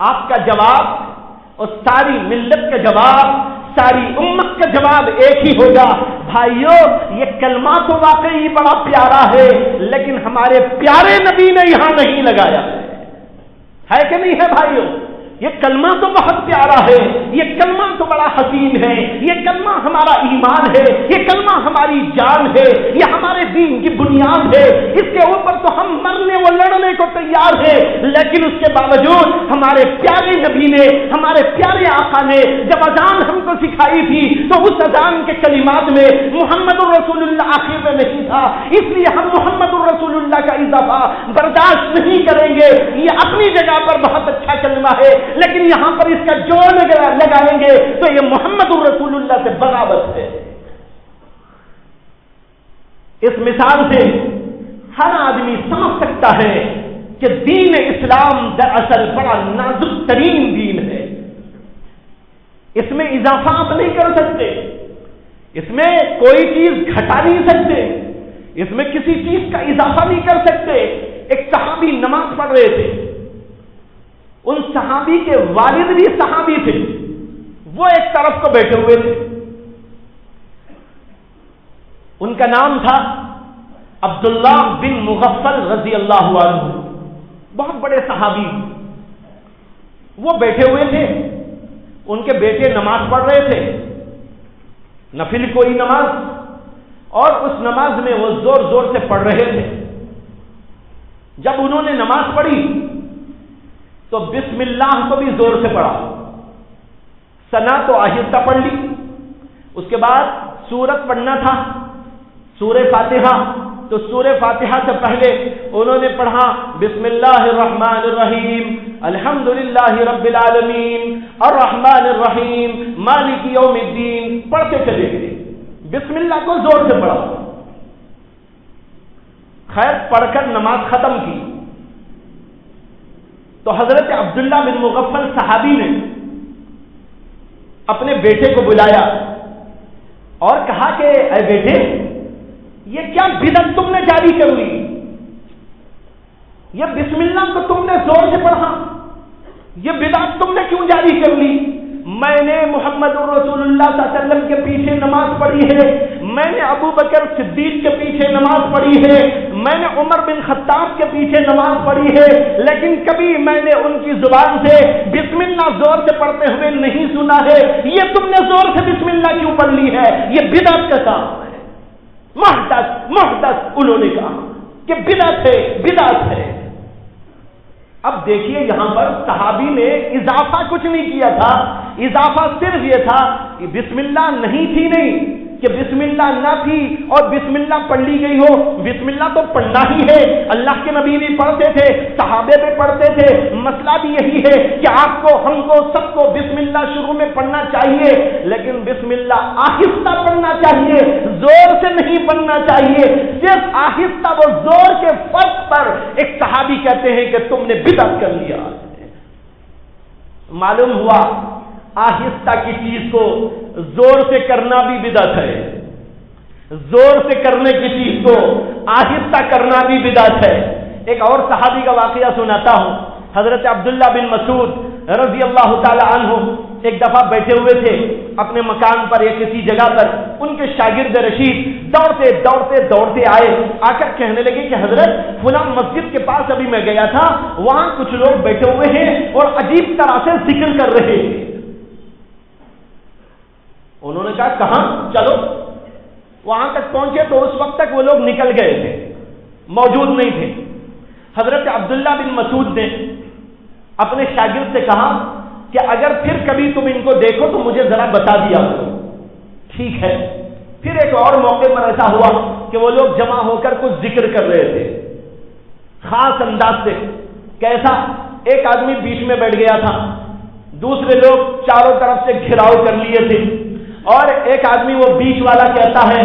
آپ کا جواب اور ساری ملت کا جواب، ساری امت کا جواب ایک ہی ہوگا، بھائیو یہ کلمہ تو واقعی بڑا پیارا ہے لیکن ہمارے پیارے نبی نے یہاں نہیں لگایا ہے کہ نہیں ہے بھائیو؟ یہ کلمہ تو بہت پیارا ہے، یہ کلمہ تو بڑا حسین ہے، یہ کلمہ ہمارا ایمان ہے، یہ کلمہ ہماری جان ہے، یہ ہمارے دین کی بنیاد ہے. اس کے اوپر تو ہم مرنے و لڑنے کو تیار ہیں، لیکن اس کے باوجود ہمارے پیارے نبی نے، ہمارے پیارے آقا نے جب اذان ہم کو سکھائی تھی تو اس اذان کے کلمات میں محمد الرسول اللہ آخر میں نہیں تھا. اس لیے ہم محمد الرسول اللہ کا اضافہ برداشت نہیں کریں گے. یہ اپنی جگہ پر بہت اچھا کلمہ ہے لیکن یہاں پر اس کا جوڑ لگائیں گے تو یہ محمد الرسول اللہ سے بغاوت ہے. اس مثال سے ہر آدمی سمجھ سکتا ہے کہ دین اسلام دراصل بڑا نازک ترین دین ہے. اس میں اضافہ آپ نہیں کر سکتے، اس میں کوئی چیز گھٹا نہیں سکتے، اس میں کسی چیز کا اضافہ نہیں کر سکتے. ایک صحابی نماز پڑھ رہے تھے، ان صحابی کے والد بھی صحابی تھے، وہ ایک طرف کو بیٹھے ہوئے تھے. ان کا نام تھا عبداللہ بن مغفل رضی اللہ عنہ، بہت بڑے صحابی. وہ بیٹھے ہوئے تھے، ان کے بیٹے نماز پڑھ رہے تھے، نفل کوئی نماز، اور اس نماز میں وہ زور زور سے پڑھ رہے تھے. جب انہوں نے نماز پڑھی تو بسم اللہ کو بھی زور سے پڑھا، ثنا تو آہستہ پڑھ لی. اس کے بعد سورت پڑھنا تھا، سورہ فاتحہ، تو سورہ فاتحہ سے پہلے انہوں نے پڑھا بسم اللہ الرحمن الرحیم الحمدللہ رب العالمین الرحمن الرحیم مالک یوم الدین، پڑھتے چلے گئے. بسم اللہ کو زور سے پڑھا. خیر پڑھ کر نماز ختم کی تو حضرت عبداللہ بن مغفل صحابی نے اپنے بیٹے کو بلایا اور کہا کہ اے بیٹے، یہ کیا بدعت تم نے جاری کر لی؟ یہ بسم اللہ کو تم نے زور سے پڑھا، یہ بدعت تم نے کیوں جاری کر لی؟ میں نے محمد رسول اللہ صلی اللہ علیہ وسلم کے پیچھے نماز پڑھی ہے، میں نے ابو بکر صدیق کے پیچھے نماز پڑھی ہے، میں نے عمر بن خطاب کے پیچھے نماز پڑھی ہے، لیکن کبھی میں نے ان کی زبان سے بسم اللہ زور سے پڑھتے ہوئے نہیں سنا ہے. یہ تم نے زور سے بسم اللہ کیوں پڑھ لی ہے؟ یہ بدعت کا کام ہے. محدث انہوں نے کہا کہ بدعت ہے، بدعت ہے. اب دیکھیے یہاں پر صحابی نے اضافہ کچھ نہیں کیا تھا، اضافہ صرف یہ تھا کہ بسم اللہ نہیں تھی، نہیں کہ بسم اللہ نہ تھی اور بسم اللہ پڑھ لی گئی ہو. بسم اللہ تو پڑھنا ہی ہے، اللہ کے نبی بھی پڑھتے تھے، صحابے بھی پڑھتے تھے. مسئلہ بھی یہی ہے کہ آپ کو، ہم کو، سب کو بسم اللہ شروع میں پڑھنا چاہیے، لیکن بسم اللہ آہستہ پڑھنا چاہیے، زور سے نہیں پڑھنا چاہیے. صرف آہستہ و زور کے فرق پر ایک صحابی کہتے ہیں کہ تم نے بدعت کر لیا. معلوم ہوا آہستہ کی چیز کو زور سے کرنا بھی بدعت ہے، زور سے کرنے کی چیز کو آہستہ کرنا بھی بدعت ہے. ایک اور صحابی کا واقعہ سناتا ہوں. حضرت عبداللہ بن مسعود رضی اللہ تعالی عنہ ایک دفعہ بیٹھے ہوئے تھے اپنے مکان پر یا کسی جگہ پر. ان کے شاگرد رشید دوڑتے آئے، آ کر کہنے لگے کہ حضرت فلاں مسجد کے پاس ابھی میں گیا تھا، وہاں کچھ لوگ بیٹھے ہوئے ہیں اور عجیب طرح سے ذکر کر رہے ہیں. انہوں نے کہا کہاں؟ چلو. وہاں تک پہنچے تو اس وقت تک وہ لوگ نکل گئے تھے، موجود نہیں تھے. حضرت عبداللہ بن مسعود نے اپنے شاگرد سے کہا کہ اگر پھر کبھی تم ان کو دیکھو تو مجھے ذرا بتا دیا کرو. ٹھیک ہے. پھر ایک اور موقع پر ایسا ہوا کہ وہ لوگ جمع ہو کر کچھ ذکر کر رہے تھے خاص انداز سے. کیسا؟ ایک آدمی بیچ میں بیٹھ گیا تھا، دوسرے لوگ چاروں طرف سے گھیراؤ کر لیے تھے، اور ایک آدمی وہ بیچ والا کہتا ہے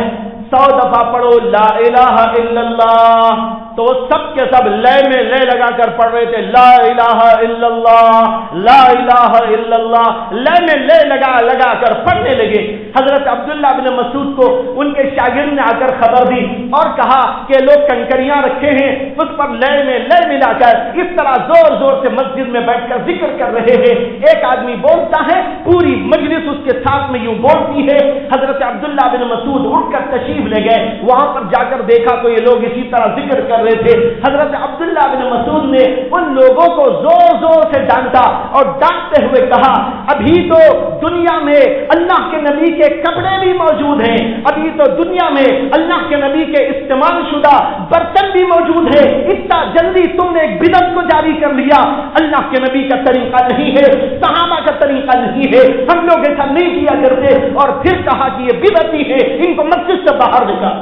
100 دفعہ پڑھو لا الہ الا اللہ. تو وہ سب کے سب لے میں لے لگا کر پڑھ رہے تھے لا الہ الا اللہ لا الہ الا اللہ، لے میں لے لگا کر پڑھنے لگے. حضرت عبداللہ بن مسعود کو ان کے شاگرد نے آ کر خبر دی اور کہا کہ لوگ کنکریاں رکھے ہیں، اس پر لے میں لے ملا کر اس طرح زور زور سے مسجد میں بیٹھ کر ذکر کر رہے ہیں. ایک آدمی بولتا ہے، پوری مجلس اس کے ساتھ میں یوں بولتی ہے. حضرت عبداللہ بن مسعود اٹھ کر تشریف لے گئے، وہاں پر جا کر دیکھا تو یہ لوگ اسی طرح ذکر کر رہے تھے. حضرت عبداللہ بن مسعود نے ان لوگوں کو زور زور سے ڈانٹا اور ڈانٹتے ہوئے کہا ابھی تو دنیا میں اللہ کے نبی کے کپڑے بھی موجود ہیں، ابھی تو دنیا میں اللہ کے نبی کے استعمال شدہ برتن بھی موجود ہیں، اتنا جلدی تم نے ایک بدعت کو جاری کر لیا. اللہ کے نبی کا طریقہ نہیں ہے، صحابہ کا طریقہ نہیں ہے، ہم لوگ ایسا نہیں کیا کرتے. اور پھر کہا کہ یہ بدعتی ہے، ان کو مسجد سے باہر نکال.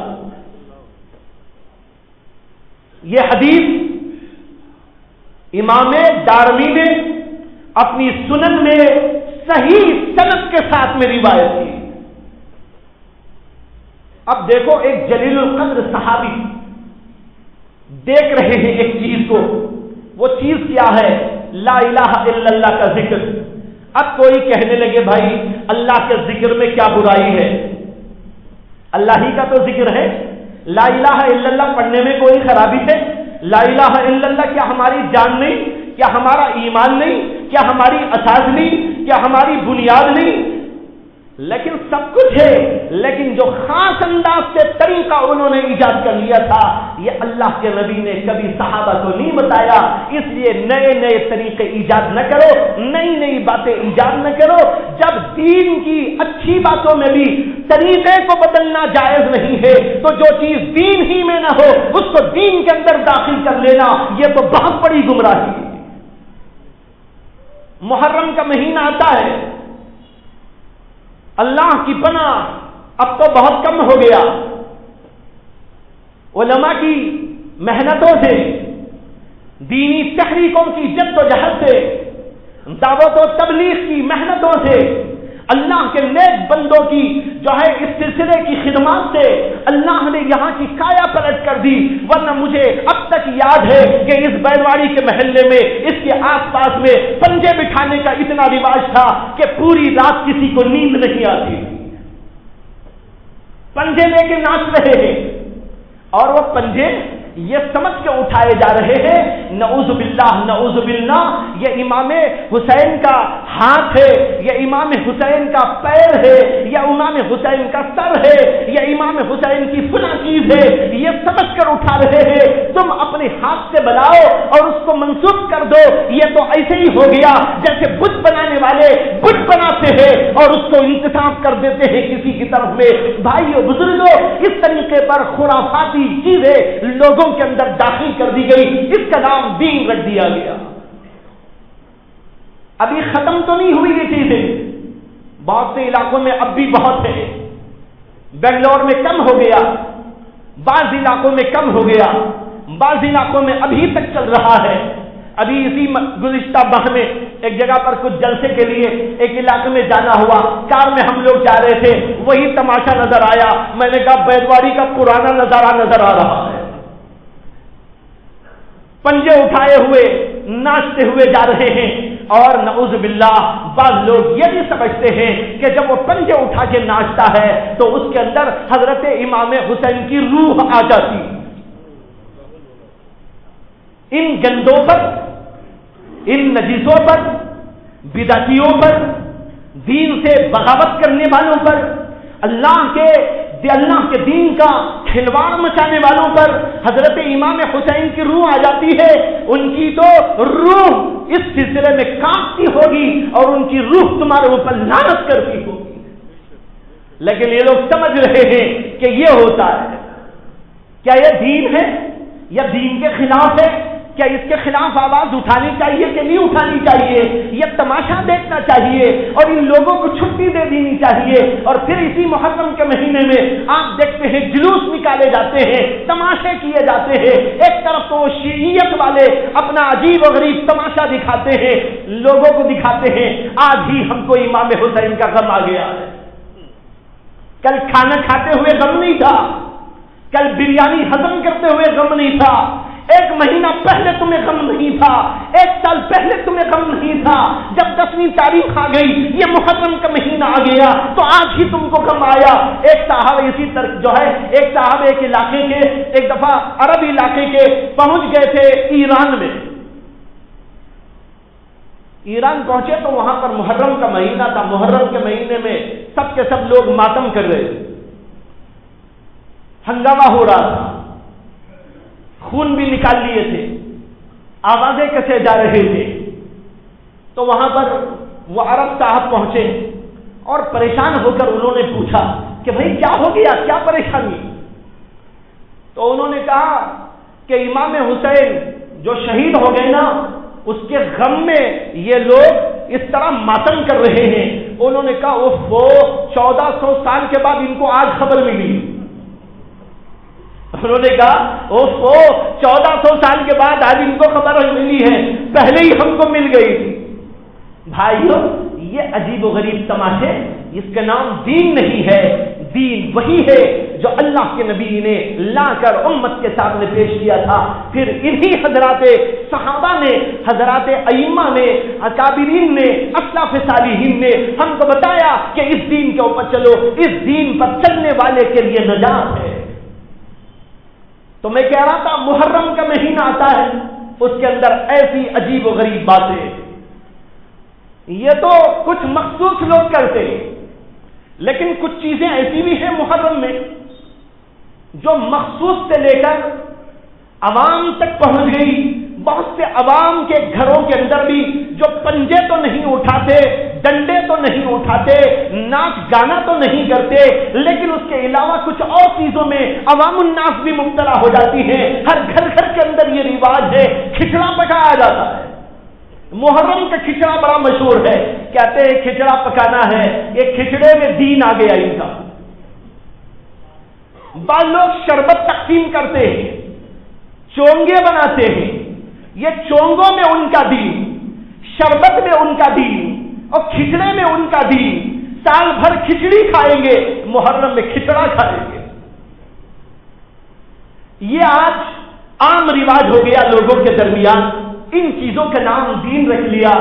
یہ حدیث امام دارمی نے اپنی سنن میں صحیح سند کے ساتھ میں روایت کی. اب دیکھو ایک جلیل القدر صحابی دیکھ رہے ہیں ایک چیز کو، وہ چیز کیا ہے؟ لا الہ الا اللہ کا ذکر۔ اب کوئی کہنے لگے بھائی اللہ کے ذکر میں کیا برائی ہے؟ اللہ ہی کا تو ذکر ہے، لا الہ الا اللہ پڑھنے میں کوئی خرابی ہے؟ لا الہ الا اللہ کیا ہماری جان نہیں؟ کیا ہمارا ایمان نہیں؟ کیا ہماری اساس نہیں؟ کیا ہماری بنیاد نہیں؟ لیکن سب کچھ ہے، لیکن جو خاص انداز سے طریقہ انہوں نے ایجاد کر لیا تھا، یہ اللہ کے نبی نے کبھی صحابہ کو نہیں بتایا۔ اس لیے نئے نئے طریقے ایجاد نہ کرو، نئی نئی باتیں ایجاد نہ کرو۔ جب دین کی اچھی باتوں میں بھی طریقے کو بدلنا جائز نہیں ہے، تو جو چیز دین ہی میں نہ ہو اس کو دین کے اندر داخل کر لینا، یہ تو بہت بڑی گمراہی ہے۔ محرم کا مہینہ آتا ہے، اللہ کی پناہ اب تو بہت کم ہو گیا، علماء کی محنتوں سے، دینی تحریکوں کی جدوجہد سے، دعوت و تبلیغ کی محنتوں سے، اللہ کے نیک بندوں کی جو ہے اس سلسلے کی خدمات سے اللہ نے یہاں کی کایا پلٹ کر دی۔ ورنہ مجھے اب تک یاد ہے کہ اس بیلواڑی کے محلے میں، اس کے آس پاس میں پنجے بٹھانے کا اتنا رواج تھا کہ پوری رات کسی کو نیند نہیں آتی، پنجے لے کے ناچ رہے ہیں، اور وہ پنجے یہ سمجھ کے اٹھائے جا رہے ہیں نعوذ باللہ نعوذ باللہ یہ امام حسین کا ہاتھ ہے، یہ امام حسین کا پیر ہے، یہ امام حسین کا سر ہے، یہ امام حسین کی فلاں چیز ہے، یہ سمجھ کر اٹھا رہے ہیں۔ تم اپنے ہاتھ سے بناؤ اور اس کو منسوب کر دو، یہ تو ایسے ہی ہو گیا جیسے بت بنانے والے بت بناتے ہیں اور اس کو انتخاب کر دیتے ہیں کسی کی طرف میں۔ بھائیو بزرگوں، اس طریقے پر خرافاتی چیزیں لوگوں کے اندر داخل کر دی گئی، اس کا نام دین رکھ دیا گیا۔ ابھی ختم تو نہیں ہوئی یہ چیزیں، بہت سے علاقوں میں اب بھی بہت ہے، بنگلور میں کم ہو گیا، بعض علاقوں میں کم ہو گیا، بعض علاقوں میں ابھی تک چل رہا ہے۔ ابھی اسی گزشتہ ماہ میں ایک جگہ پر کچھ جلسے کے لیے ایک علاقے میں جانا ہوا، کار میں ہم لوگ جا رہے تھے، وہی تماشا نظر آیا۔ میں نے کہا بیلواڑی کا پرانا نظارہ نظر آ رہا ہے، پنجے اٹھائے ہوئے ناچتے ہوئے جا رہے ہیں، اور نعوذ باللہ بعض لوگ یہ بھی سمجھتے ہیں کہ جب وہ پنجے اٹھا کے ناچتا ہے تو اس کے اندر حضرت امام حسین کی روح آ جاتی۔ ان گندوں پر، ان نجیسوں پر، بدعتیوں پر، دین سے بغاوت کرنے والوں پر، اللہ کے دین کا کھلواڑ مچانے والوں پر حضرت امام حسین کی روح آ جاتی ہے۔ ان کی تو روح اس سلسلے میں کانپتی ہوگی اور ان کی روح تمہارے اوپر لعنت کرتی ہوگی۔ لیکن یہ لوگ سمجھ رہے ہیں کہ یہ ہوتا ہے۔ کیا یہ دین ہے یا دین کے خلاف ہے؟ کیا اس کے خلاف آواز اٹھانی چاہیے کہ نہیں اٹھانی چاہیے؟ یہ تماشا دیکھنا چاہیے اور ان لوگوں کو چھٹی دے دینی چاہیے۔ اور پھر اسی محرم کے مہینے میں آپ دیکھتے ہیں جلوس نکالے جاتے ہیں، تماشے کیے جاتے ہیں۔ ایک طرف تو شیعیت والے اپنا عجیب و غریب تماشا دکھاتے ہیں، لوگوں کو دکھاتے ہیں آج ہی ہم کو امام حسین کا غم آ گیا ہے۔ کل کھانا کھاتے ہوئے غم نہیں تھا، کل بریانی ہضم کرتے ہوئے غم نہیں تھا، ایک مہینہ پہلے تمہیں غم نہیں تھا، ایک سال پہلے تمہیں غم نہیں تھا۔ جب 10ویں تاریخ آ گئی، یہ محرم کا مہینہ آ گیا تو آج ہی تم کو غم آیا۔ ایک صاحب اسی طرح جو ہے، ایک صاحب ایک علاقے کے، ایک دفعہ عرب علاقے کے پہنچ گئے تھے ایران میں۔ ایران پہنچے تو وہاں پر محرم کا مہینہ تھا۔ محرم کے مہینے میں سب کے سب لوگ ماتم کر رہے تھے، ہنگامہ ہو رہا تھا، خون بھی نکال لیے تھے، آوازیں کسے جا رہے تھے۔ تو وہاں پر وہ عرب صاحب پہنچے اور پریشان ہو کر انہوں نے پوچھا کہ بھائی کیا ہو گیا، کیا پریشانی؟ تو انہوں نے کہا کہ امام حسین جو شہید ہو گئے نا، اس کے غم میں یہ لوگ اس طرح ماتم کر رہے ہیں۔ انہوں نے کہا وہ 1400 سال کے بعد ان کو آج خبر ملی۔ انہوں نے کہا 1400 سال کے بعد آج ان کو خبر ملی ہے، پہلے ہی ہم کو مل گئی تھی۔ بھائیو، یہ عجیب و غریب تماشے، اس کا نام دین نہیں ہے۔ دین وہی ہے جو اللہ کے نبی نے لا کر امت کے سامنے پیش کیا تھا. پھر انہی حضرات صحابہ نے، حضرات ائمہ نے، اکابرین نے، اسلاف صالحین نے ہم کو بتایا کہ اس دین کے اوپر چلو، اس دین پر چلنے والے کے لیے نجات ہے. تو میں کہہ رہا تھا محرم کا مہینہ آتا ہے، اس کے اندر ایسی عجیب و غریب باتیں، یہ تو کچھ مخصوص لوگ کرتے ہیں، لیکن کچھ چیزیں ایسی بھی ہیں محرم میں جو مخصوص سے لے کر عوام تک پہنچ گئی. بہت سے عوام کے گھروں کے اندر بھی جو پنجے تو نہیں اٹھاتے، ڈنڈے تو نہیں اٹھاتے، ناچ گانا تو نہیں کرتے، لیکن اس کے علاوہ کچھ اور چیزوں میں عوام الناس بھی مبتلا ہو جاتی ہیں. ہر گھر گھر کے اندر یہ رواج ہے، کھچڑا پکایا جاتا ہے. محرم کا کھچڑا بڑا مشہور ہے، کہتے ہیں کھچڑا پکانا ہے، یہ کھچڑے میں دین آ گیا ان کا. بعض لوگ شربت تقسیم کرتے ہیں، چونگے بناتے ہیں، یہ چونگوں میں ان کا دین، شربت میں ان کا دین اور کھچڑے میں ان کا دین. سال بھر کھچڑی کھائیں گے، محرم میں کھچڑا کھائیں گے. یہ آج عام رواج ہو گیا لوگوں کے درمیان، ان چیزوں کا نام دین رکھ لیا.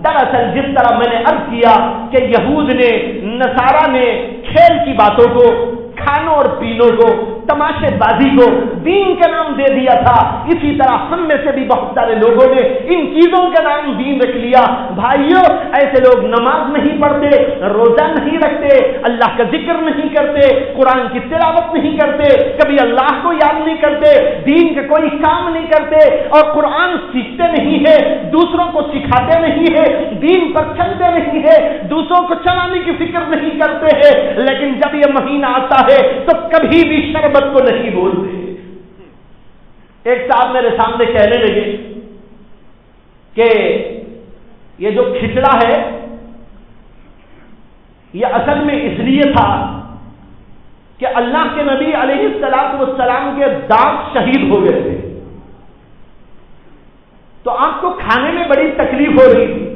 دراصل جس طرح میں نے عرض کیا کہ یہود نے، نصارہ نے کھیل کی باتوں کو، کھانوں اور پینوں کو، تماشے بازی کو دین کا نام دے دیا تھا، اسی طرح ہم میں سے بھی بہت سارے لوگوں نے ان چیزوں کا نام دین رکھ لیا. بھائیوں، ایسے لوگ نماز نہیں پڑھتے، روزہ نہیں رکھتے، اللہ کا ذکر نہیں کرتے، قرآن کی تلاوت نہیں کرتے، کبھی اللہ کو یاد نہیں کرتے، دین کا کوئی کام نہیں کرتے اور قرآن سیکھتے نہیں ہے، دوسروں کو سکھاتے نہیں ہے، دین پر چلتے نہیں ہے، دوسروں کو چلانے کی فکر نہیں کرتے ہیں. لیکن جب یہ مہینہ آتا ہے تو کبھی بھی شربت کو نہیں بولتے. ایک صاحب میرے سامنے کہنے لگے کہ یہ جو کھچڑا ہے یہ اصل میں اس لیے تھا کہ اللہ کے نبی علیہ السلام کے دانت شہید ہو گئے تھے، تو آپ کو کھانے میں بڑی تکلیف ہو رہی تھی،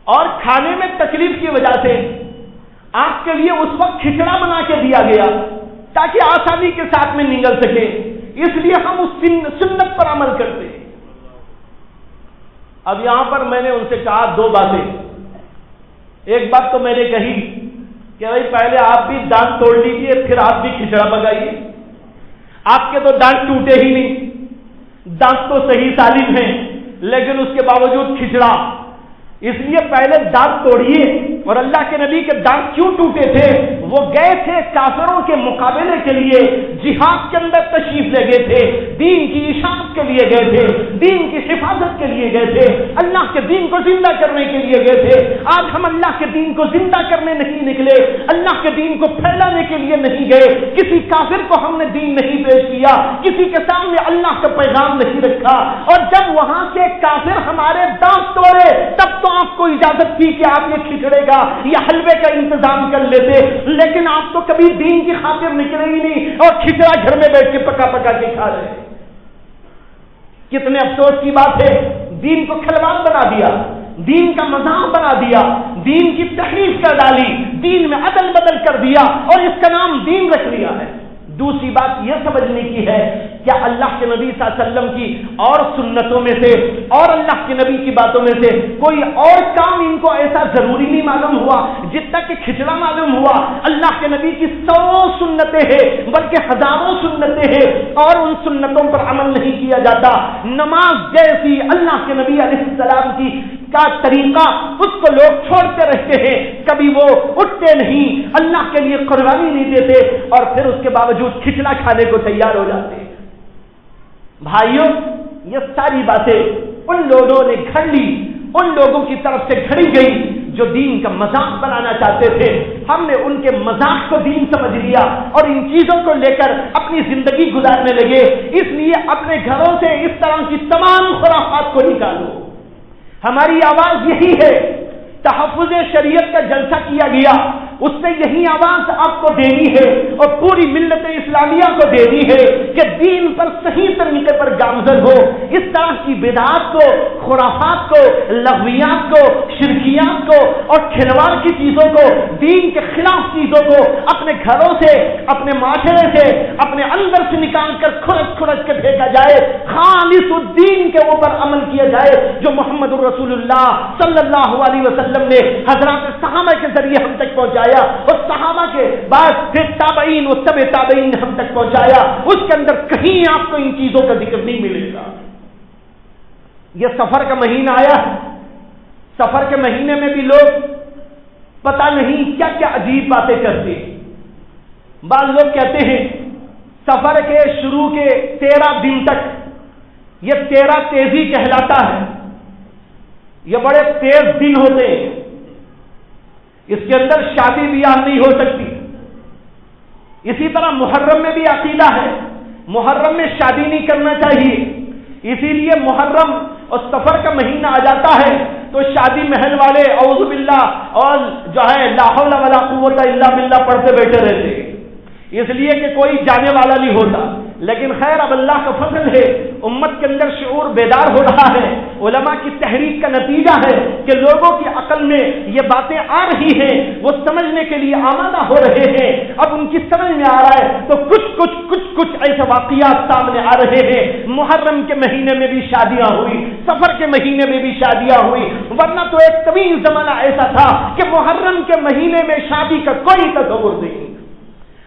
اور کھانے میں تکلیف کی وجہ سے آپ کے لیے اس وقت کھچڑا بنا کے دیا گیا تاکہ آسانی کے ساتھ میں نگل سکے، اس لیے ہم اس سنت پر عمل کرتے ہیں. اب یہاں پر میں نے ان سے کہا دو باتیں. ایک بات تو میں نے کہی کہ بھائی پہلے آپ بھی دانت توڑ لیجیے، پھر آپ بھی کھچڑا پکائیے. آپ کے تو دانت ٹوٹے ہی نہیں، دانت تو صحیح سالم ہیں، لیکن اس کے باوجود کھچڑا. اس لیے پہلے دانت توڑیے. اور اللہ کے نبی کے دانت کیوں ٹوٹے تھے؟ وہ گئے تھے کافروں کے مقابلے کے لیے، جہاد کے اندر تشریف لے گئے تھے، دین کی اشاعت کے لیے گئے تھے، دین کی حفاظت کے لیے گئے تھے، اللہ کے دین کو زندہ کرنے کے لیے گئے تھے. آج ہم اللہ کے دین کو زندہ کرنے نہیں نکلے، اللہ کے دین کو پھیلانے کے لیے نہیں گئے، کسی کافر کو ہم نے دین نہیں پیش کیا، کسی کے سامنے اللہ کا پیغام نہیں رکھا. اور جب وہاں کے کافر ہمارے دانت توڑے تب تو آپ کو اجازت تھی کہ آپ یہ کھچڑے کا یا حلوے کا انتظام کر لیتے، لیکن آپ تو کبھی دین کی خاطر نکلے ہی نہیں اور کھچڑا گھر میں بیٹھ کے پکا پکا کے کھا رہے. کتنے افسوس کی بات ہے، دین کو کھلواڑ بنا دیا، دین کا مذاق بنا دیا، دین کی تحریف کر ڈالی، دین میں عدل بدل کر دیا اور اس کا نام دین رکھ لیا ہے. دوسری بات یہ سمجھنے کی ہے کیا اللہ کے نبی صلی اللہ علیہ وسلم کی اور سنتوں میں سے اور اللہ کے نبی کی باتوں میں سے کوئی اور کام ان کو ایسا ضروری نہیں معلوم ہوا جتنا کہ کھچڑا معلوم ہوا؟ اللہ کے نبی کی 100 سنتیں ہیں، بلکہ ہزاروں سنتیں ہیں، اور ان سنتوں پر عمل نہیں کیا جاتا. نماز جیسی اللہ کے نبی علیہ السلام کی کا طریقہ اس کو لوگ چھوڑتے رہتے ہیں، کبھی وہ اٹھتے نہیں، اللہ کے لیے قربانی نہیں دیتے اور پھر اس کے باوجود کھچڑا کھانے کو تیار ہو جاتے ہیں. بھائیوں، یہ ساری باتیں ان لوگوں نے گھڑ لی، ان لوگوں کی طرف سے گھڑی گئی جو دین کا مذاق بنانا چاہتے تھے. ہم نے ان کے مذاق کو دین سمجھ لیا اور ان چیزوں کو لے کر اپنی زندگی گزارنے لگے. اس لیے اپنے گھروں سے اس طرح کی تمام خرافات کو نکالو. ہماری آواز یہی ہے، تحفظ شریعت کا جلسہ کیا گیا، اس سے یہی آواز آپ کو دینی ہے اور پوری ملت اسلامیہ اسلامیہ کو دینی ہے کہ دین پر صحیح طریقے پر گامزن ہو. اس طرح کی بدعات کو، خرافات کو، لغویات کو، شرکیات کو اور کھلواڑ کی چیزوں کو، دین کے خلاف چیزوں کو اپنے گھروں سے، اپنے معاشرے سے، اپنے اندر سے نکال کر کھرچ کھرچ کے پھینکا جائے. خالص الدین کے اوپر عمل کیا جائے جو محمد الرسول اللہ صلی اللہ علیہ وسلم نے حضرات صحابہ کے ذریعے ہم تک پہنچایا اور صحابہ کے بعد پھر تابعین و تبع تابعین نے ہم تک پہنچایا. اس کے اندر کہیں آپ کو ان چیزوں کا ذکر نہیں ملے گا. یہ سفر کا مہینہ آیا. سفر کے مہینے میں بھی لوگ پتہ نہیں کیا کیا عجیب باتیں کرتے ہیں. بعض لوگ کہتے ہیں سفر کے شروع کے 13 دن تک یہ 13 تیزی کہلاتا ہے. یہ بڑے تیز دن ہوتے ہیں. اس کے اندر شادی بیاہ نہیں ہو سکتی. اسی طرح محرم میں بھی عقیدہ ہے محرم میں شادی نہیں کرنا چاہیے. اسی لیے محرم اور سفر کا مہینہ آ جاتا ہے تو شادی محل والے اعوذ باللہ اور جو ہے لا حول ولا قوت الا باللہ پڑھتے بیٹھے رہتے ہیں، اس لیے کہ کوئی جانے والا نہیں ہوتا. لیکن خیر اب اللہ کا فضل ہے، امت کے اندر شعور بیدار ہو رہا ہے. علماء کی تحریک کا نتیجہ ہے کہ لوگوں کی عقل میں یہ باتیں آ رہی ہیں، وہ سمجھنے کے لیے آمادہ ہو رہے ہیں. اب ان کی سمجھ میں آ رہا ہے تو کچھ ایسے واقعات سامنے آ رہے ہیں. محرم کے مہینے میں بھی شادیاں ہوئی، سفر کے مہینے میں بھی شادیاں ہوئی، ورنہ تو ایک طویل زمانہ ایسا تھا کہ محرم کے مہینے میں شادی کا کوئی تصور نہیں.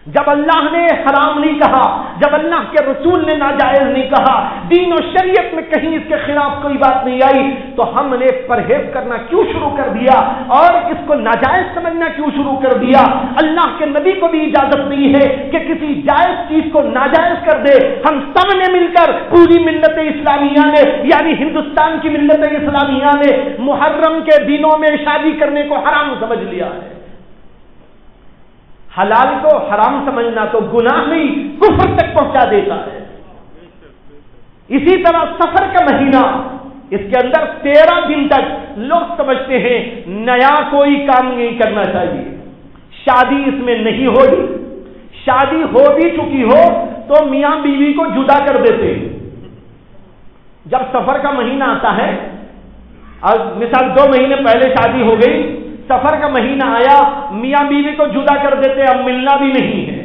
جب اللہ نے حرام نہیں کہا، جب اللہ کے رسول نے ناجائز نہیں کہا، دین و شریعت میں کہیں اس کے خلاف کوئی بات نہیں آئی، تو ہم نے پرہیز کرنا کیوں شروع کر دیا اور اس کو ناجائز سمجھنا کیوں شروع کر دیا؟ اللہ کے نبی کو بھی اجازت نہیں ہے کہ کسی جائز چیز کو ناجائز کر دے. ہم سب نے مل کر پوری ملت اسلامیہ نے یعنی ہندوستان کی ملت اسلامیہ نے محرم کے دنوں میں شادی کرنے کو حرام سمجھ لیا ہے. حلال کو حرام سمجھنا تو گناہ نہیں کفر تک پہنچا دیتا ہے. اسی طرح سفر کا مہینہ، اس کے اندر 13 دن تک لوگ سمجھتے ہیں نیا کوئی کام نہیں کرنا چاہیے، شادی اس میں نہیں ہوگی. شادی ہو بھی چکی ہو تو میاں بیوی کو جدا کر دیتے ہیں. جب سفر کا مہینہ آتا ہے، اور مثال 2 مہینے پہلے شادی ہو گئی، سفر کا مہینہ آیا، میاں بیوی کو جدا کر دیتے، اب ملنا بھی نہیں ہے.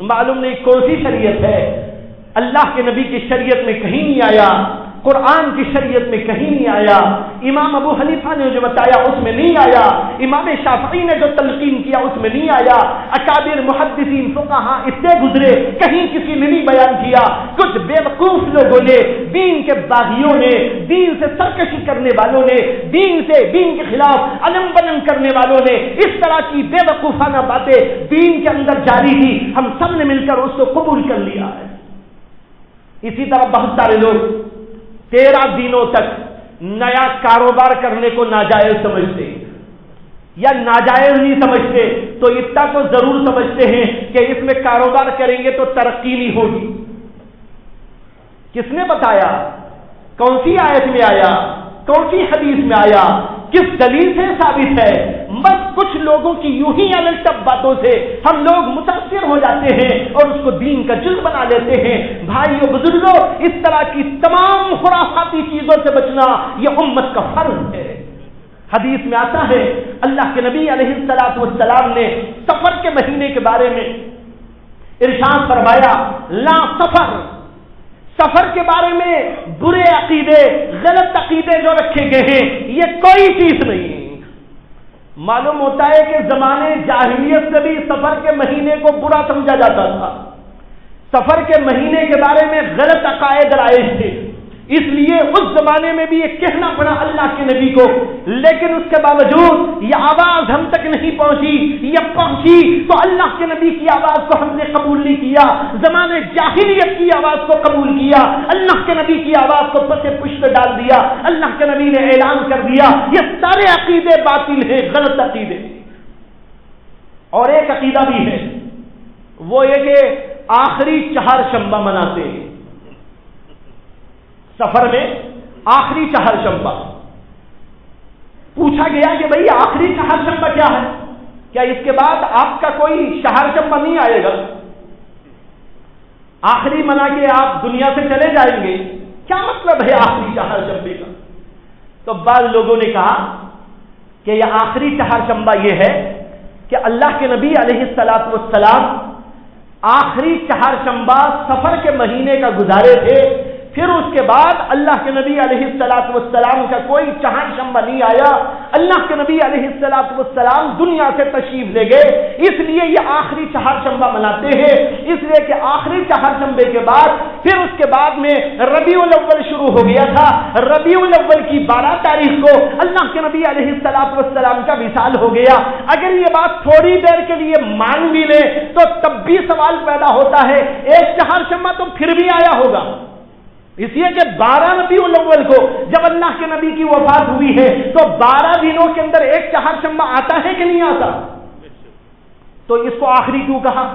معلوم نہیں کون سی شریعت ہے. اللہ کے نبی کی شریعت میں کہیں نہیں آیا، قرآن کی شریعت میں کہیں نہیں آیا. امام ابو حنیفہ نے جو بتایا اس میں نہیں آیا، امام شافعی نے جو تلقین کیا اس میں نہیں آیا، اکابر محدثین فقہا اس سے گزرے کہیں کسی نے نہیں بیان کیا. کچھ بے وقوف لوگوں نے، دین کے باغیوں نے، دین سے سرکشی کرنے والوں نے، دین کے خلاف علم بلند کرنے والوں نے اس طرح کی بے وقوفانہ باتیں دین کے اندر جاری کی. ہم سب نے مل کر اس کو قبول کر لیا ہے. اسی طرح بہت سارے لوگ 13 دنوں تک نیا کاروبار کرنے کو ناجائز سمجھتے ہیں، یا ناجائز نہیں سمجھتے تو اتنا تو ضرور سمجھتے ہیں کہ اس میں کاروبار کریں گے تو ترقی نہیں ہوگی. کس نے بتایا؟ کون سی آیت میں آیا؟ کون سی حدیث میں آیا؟ کس دلیل سے ثابت ہے؟ بس کچھ لوگوں کی یوں ہی الگ سب باتوں سے ہم لوگ متاثر ہو جاتے ہیں اور اس کو دین کا جز بنا لیتے ہیں. بھائیو بزرگوں، اس طرح کی تمام خرافاتی چیزوں سے بچنا یہ امت کا فرض ہے. حدیث میں آتا ہے اللہ کے نبی علیہ الصلوۃ والسلام نے سفر کے مہینے کے بارے میں ارشاد فرمایا، لا سفر کے بارے میں برے عقیدے، غلط عقیدے جو رکھے گئے ہیں یہ کوئی چیز نہیں. معلوم ہوتا ہے کہ زمانے جاہلیت سے بھی سفر کے مہینے کو برا سمجھا جاتا تھا. سفر کے مہینے کے بارے میں غلط عقائد رائج تھے، اس لیے اس زمانے میں بھی یہ کہنا پڑا اللہ کے نبی کو. لیکن اس کے باوجود یہ آواز ہم تک نہیں پہنچی. یہ پہنچی تو اللہ کے نبی کی آواز کو ہم نے قبول نہیں کیا، زمانے جاہلیت کی آواز کو قبول کیا، اللہ کے نبی کی آواز کو پس پشت ڈال دیا. اللہ کے نبی نے اعلان کر دیا یہ سارے عقیدے باطل ہیں، غلط عقیدے. اور ایک عقیدہ بھی ہے، وہ یہ کہ آخری چہارشنبہ مناتے ہیں. سفر میں آخری چہارشنبہ. پوچھا گیا کہ بھئی آخری چہارشنبہ کیا ہے؟ کیا اس کے بعد آپ کا کوئی چہارشنبہ نہیں آئے گا؟ آخری منا کے آپ دنیا سے چلے جائیں گے، کیا مطلب ہے آخری چہارشنبے کا؟ تو بعض لوگوں نے کہا کہ یہ آخری چہارشنبہ یہ ہے کہ اللہ کے نبی علیہ الصلوۃ والسلام آخری چہارشنبہ سفر کے مہینے کا گزارے تھے، پھر اس کے بعد اللہ کے نبی علیہ الصلوۃ والسلام کا کوئی چہارشنبہ نہیں آیا، اللہ کے نبی علیہ الصلوۃ والسلام دنیا سے تشریف لے گئے، اس لیے یہ آخری چہارشنبہ مناتے ہیں، اس لیے کہ آخری چہارشنبے کے بعد پھر اس کے بعد میں ربیع الاول شروع ہو گیا تھا، ربیع الاول کی 12 تاریخ کو اللہ کے نبی علیہ الصلوۃ والسلام کا وصال ہو گیا۔ اگر یہ بات تھوڑی دیر کے لیے مان بھی لے تو تب بھی سوال پیدا ہوتا ہے، ایک چہارشنبہ تو پھر بھی آیا ہوگا، اس لیے کہ 12 ربیع الاول کو جب اللہ کے نبی کی وفات ہوئی ہے تو 12 دنوں کے اندر ایک چہارشنبہ آتا ہے کہ نہیں آتا؟ تو اس کو آخری کیوں کہا؟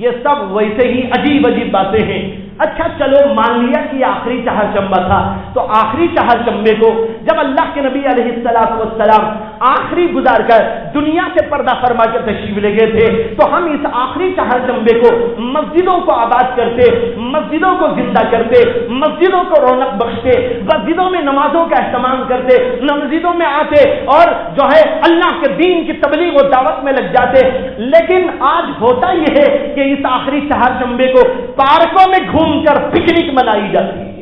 یہ سب ویسے ہی عجیب عجیب باتیں ہیں۔ اچھا چلو مان لیا کہ آخری چہارشنبہ تھا، تو آخری چہارشنبے کو جب اللہ کے نبی علیہ الصلوۃ والسلام آخری گزار کر دنیا سے پردہ فرما کے تشریف لے گئے تھے، تو ہم اس آخری چہارشنبے کو مسجدوں کو آباد کرتے، مسجدوں کو زندہ کرتے، مسجدوں کو رونق بخشتے، مسجدوں میں نمازوں کا اہتمام کرتے، مسجدوں میں آتے اور جو ہے اللہ کے دین کی تبلیغ و دعوت میں لگ جاتے۔ لیکن آج ہوتا یہ ہے کہ اس آخری چہارشنبے کو پارکوں میں گھوم کر پکنک منائی جاتی ہے۔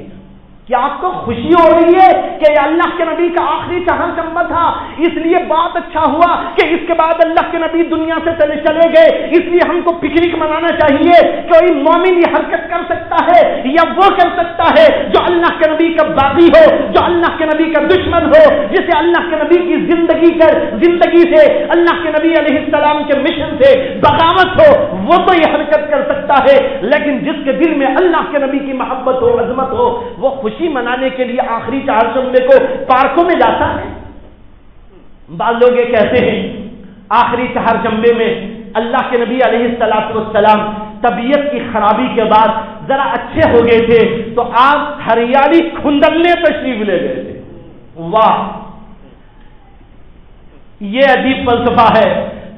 کیا آپ کو خوشی ہو رہی ہے کہ یہ اللہ کے نبی کا آخری چہارشنبہ تھا، اس لیے بہت اچھا ہوا کہ اس کے بعد اللہ کے نبی دنیا سے چلے گئے، اس لیے ہم کو پکنک منانا چاہیے؟ کوئی مومن یہ حرکت کر سکتا ہے یا وہ کر سکتا ہے جو اللہ کے نبی کا باغی ہو، جو اللہ کے نبی کا دشمن ہو، جسے اللہ کے نبی کی زندگی سے اللہ کے نبی علیہ السلام کے مشن سے بغاوت ہو، وہ تو یہ حرکت کر سکتا ہے، لیکن جس کے دل میں اللہ کے نبی کی محبت ہو، عظمت ہو، وہ خوشی منانے کے لیے آخری چہارشنبے کو پارکوں میں جاتا ہے۔ بعض لوگ یہ کہتے ہیں آخری چہارشنبے میں اللہ کے نبی علیہ الصلوۃ والسلام طبیعت کی خرابی کے بعد ذرا اچھے ہو گئے تھے تو آپ ہریالی کھندلنے تشریف لے گئے تھے۔ واہ، یہ عجیب فلسفہ ہے،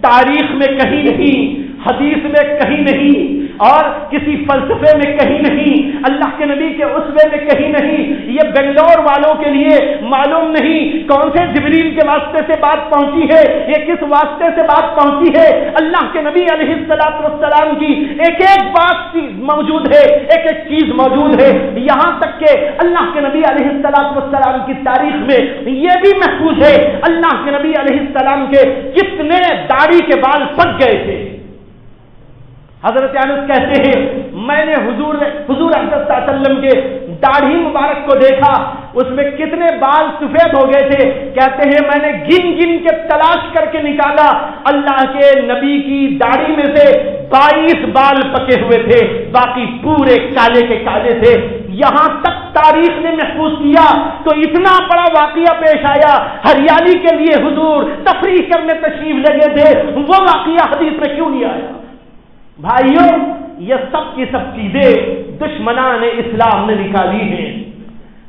تاریخ میں کہیں نہیں، حدیث میں کہیں نہیں، اور کسی فلسفے میں کہیں نہیں، اللہ کے نبی کے اسوے میں کہیں نہیں۔ یہ بنگلور والوں کے لیے معلوم نہیں کون سے جبریل کے واسطے سے بات پہنچی ہے، یہ کس واسطے سے بات پہنچی ہے۔ اللہ کے نبی علیہ الصلوۃ والسلام کی ایک ایک بات موجود ہے، ایک ایک چیز موجود ہے، یہاں تک کہ اللہ کے نبی علیہ الصلوۃ والسلام کی تاریخ میں یہ بھی محفوظ ہے اللہ کے نبی علیہ السلام کے کتنے داڑھی کے بال پک گئے تھے۔ حضرت انس کہتے ہیں میں نے حضور اکرم صلی اللہ علیہ وسلم کے داڑھی مبارک کو دیکھا، اس میں کتنے بال سفید ہو گئے تھے، کہتے ہیں میں نے گن گن کے تلاش کر کے نکالا، اللہ کے نبی کی داڑھی میں سے 22 بال پکے ہوئے تھے، باقی پورے کالے کے کالے تھے۔ یہاں تک تاریخ نے محفوظ کیا تو اتنا بڑا واقعہ پیش آیا، ہریالی کے لیے حضور تفریح کرنے تشریف لگے تھے، وہ واقعہ حدیث میں کیوں نہیں آیا؟ بھائیوں، یہ سب کی سب چیزیں دشمنان اسلام نے نکالی ہیں،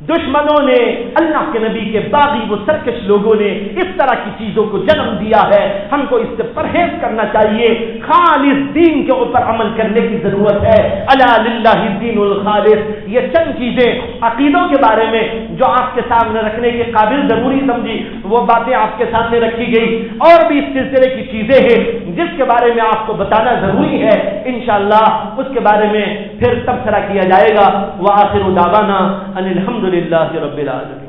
دشمنوں نے، اللہ کے نبی کے باغی وہ سرکش لوگوں نے اس طرح کی چیزوں کو جنم دیا ہے۔ ہم کو اس سے پرہیز کرنا چاہیے، خالص دین کے اوپر عمل کرنے کی ضرورت ہے۔ الا للہ الدین الخالص، یہ چند چیزیں عقیدوں کے بارے میں جو آپ کے سامنے رکھنے کے قابل ضروری سمجھی، وہ باتیں آپ کے سامنے رکھی گئی، اور بھی اس سلسلے کی چیزیں ہیں جس کے بارے میں آپ کو بتانا ضروری ہے، انشاءاللہ اس کے بارے میں پھر تبصرہ کیا جائے گا۔ وآخر دعوانا ان الحمد للہ رب العالمین۔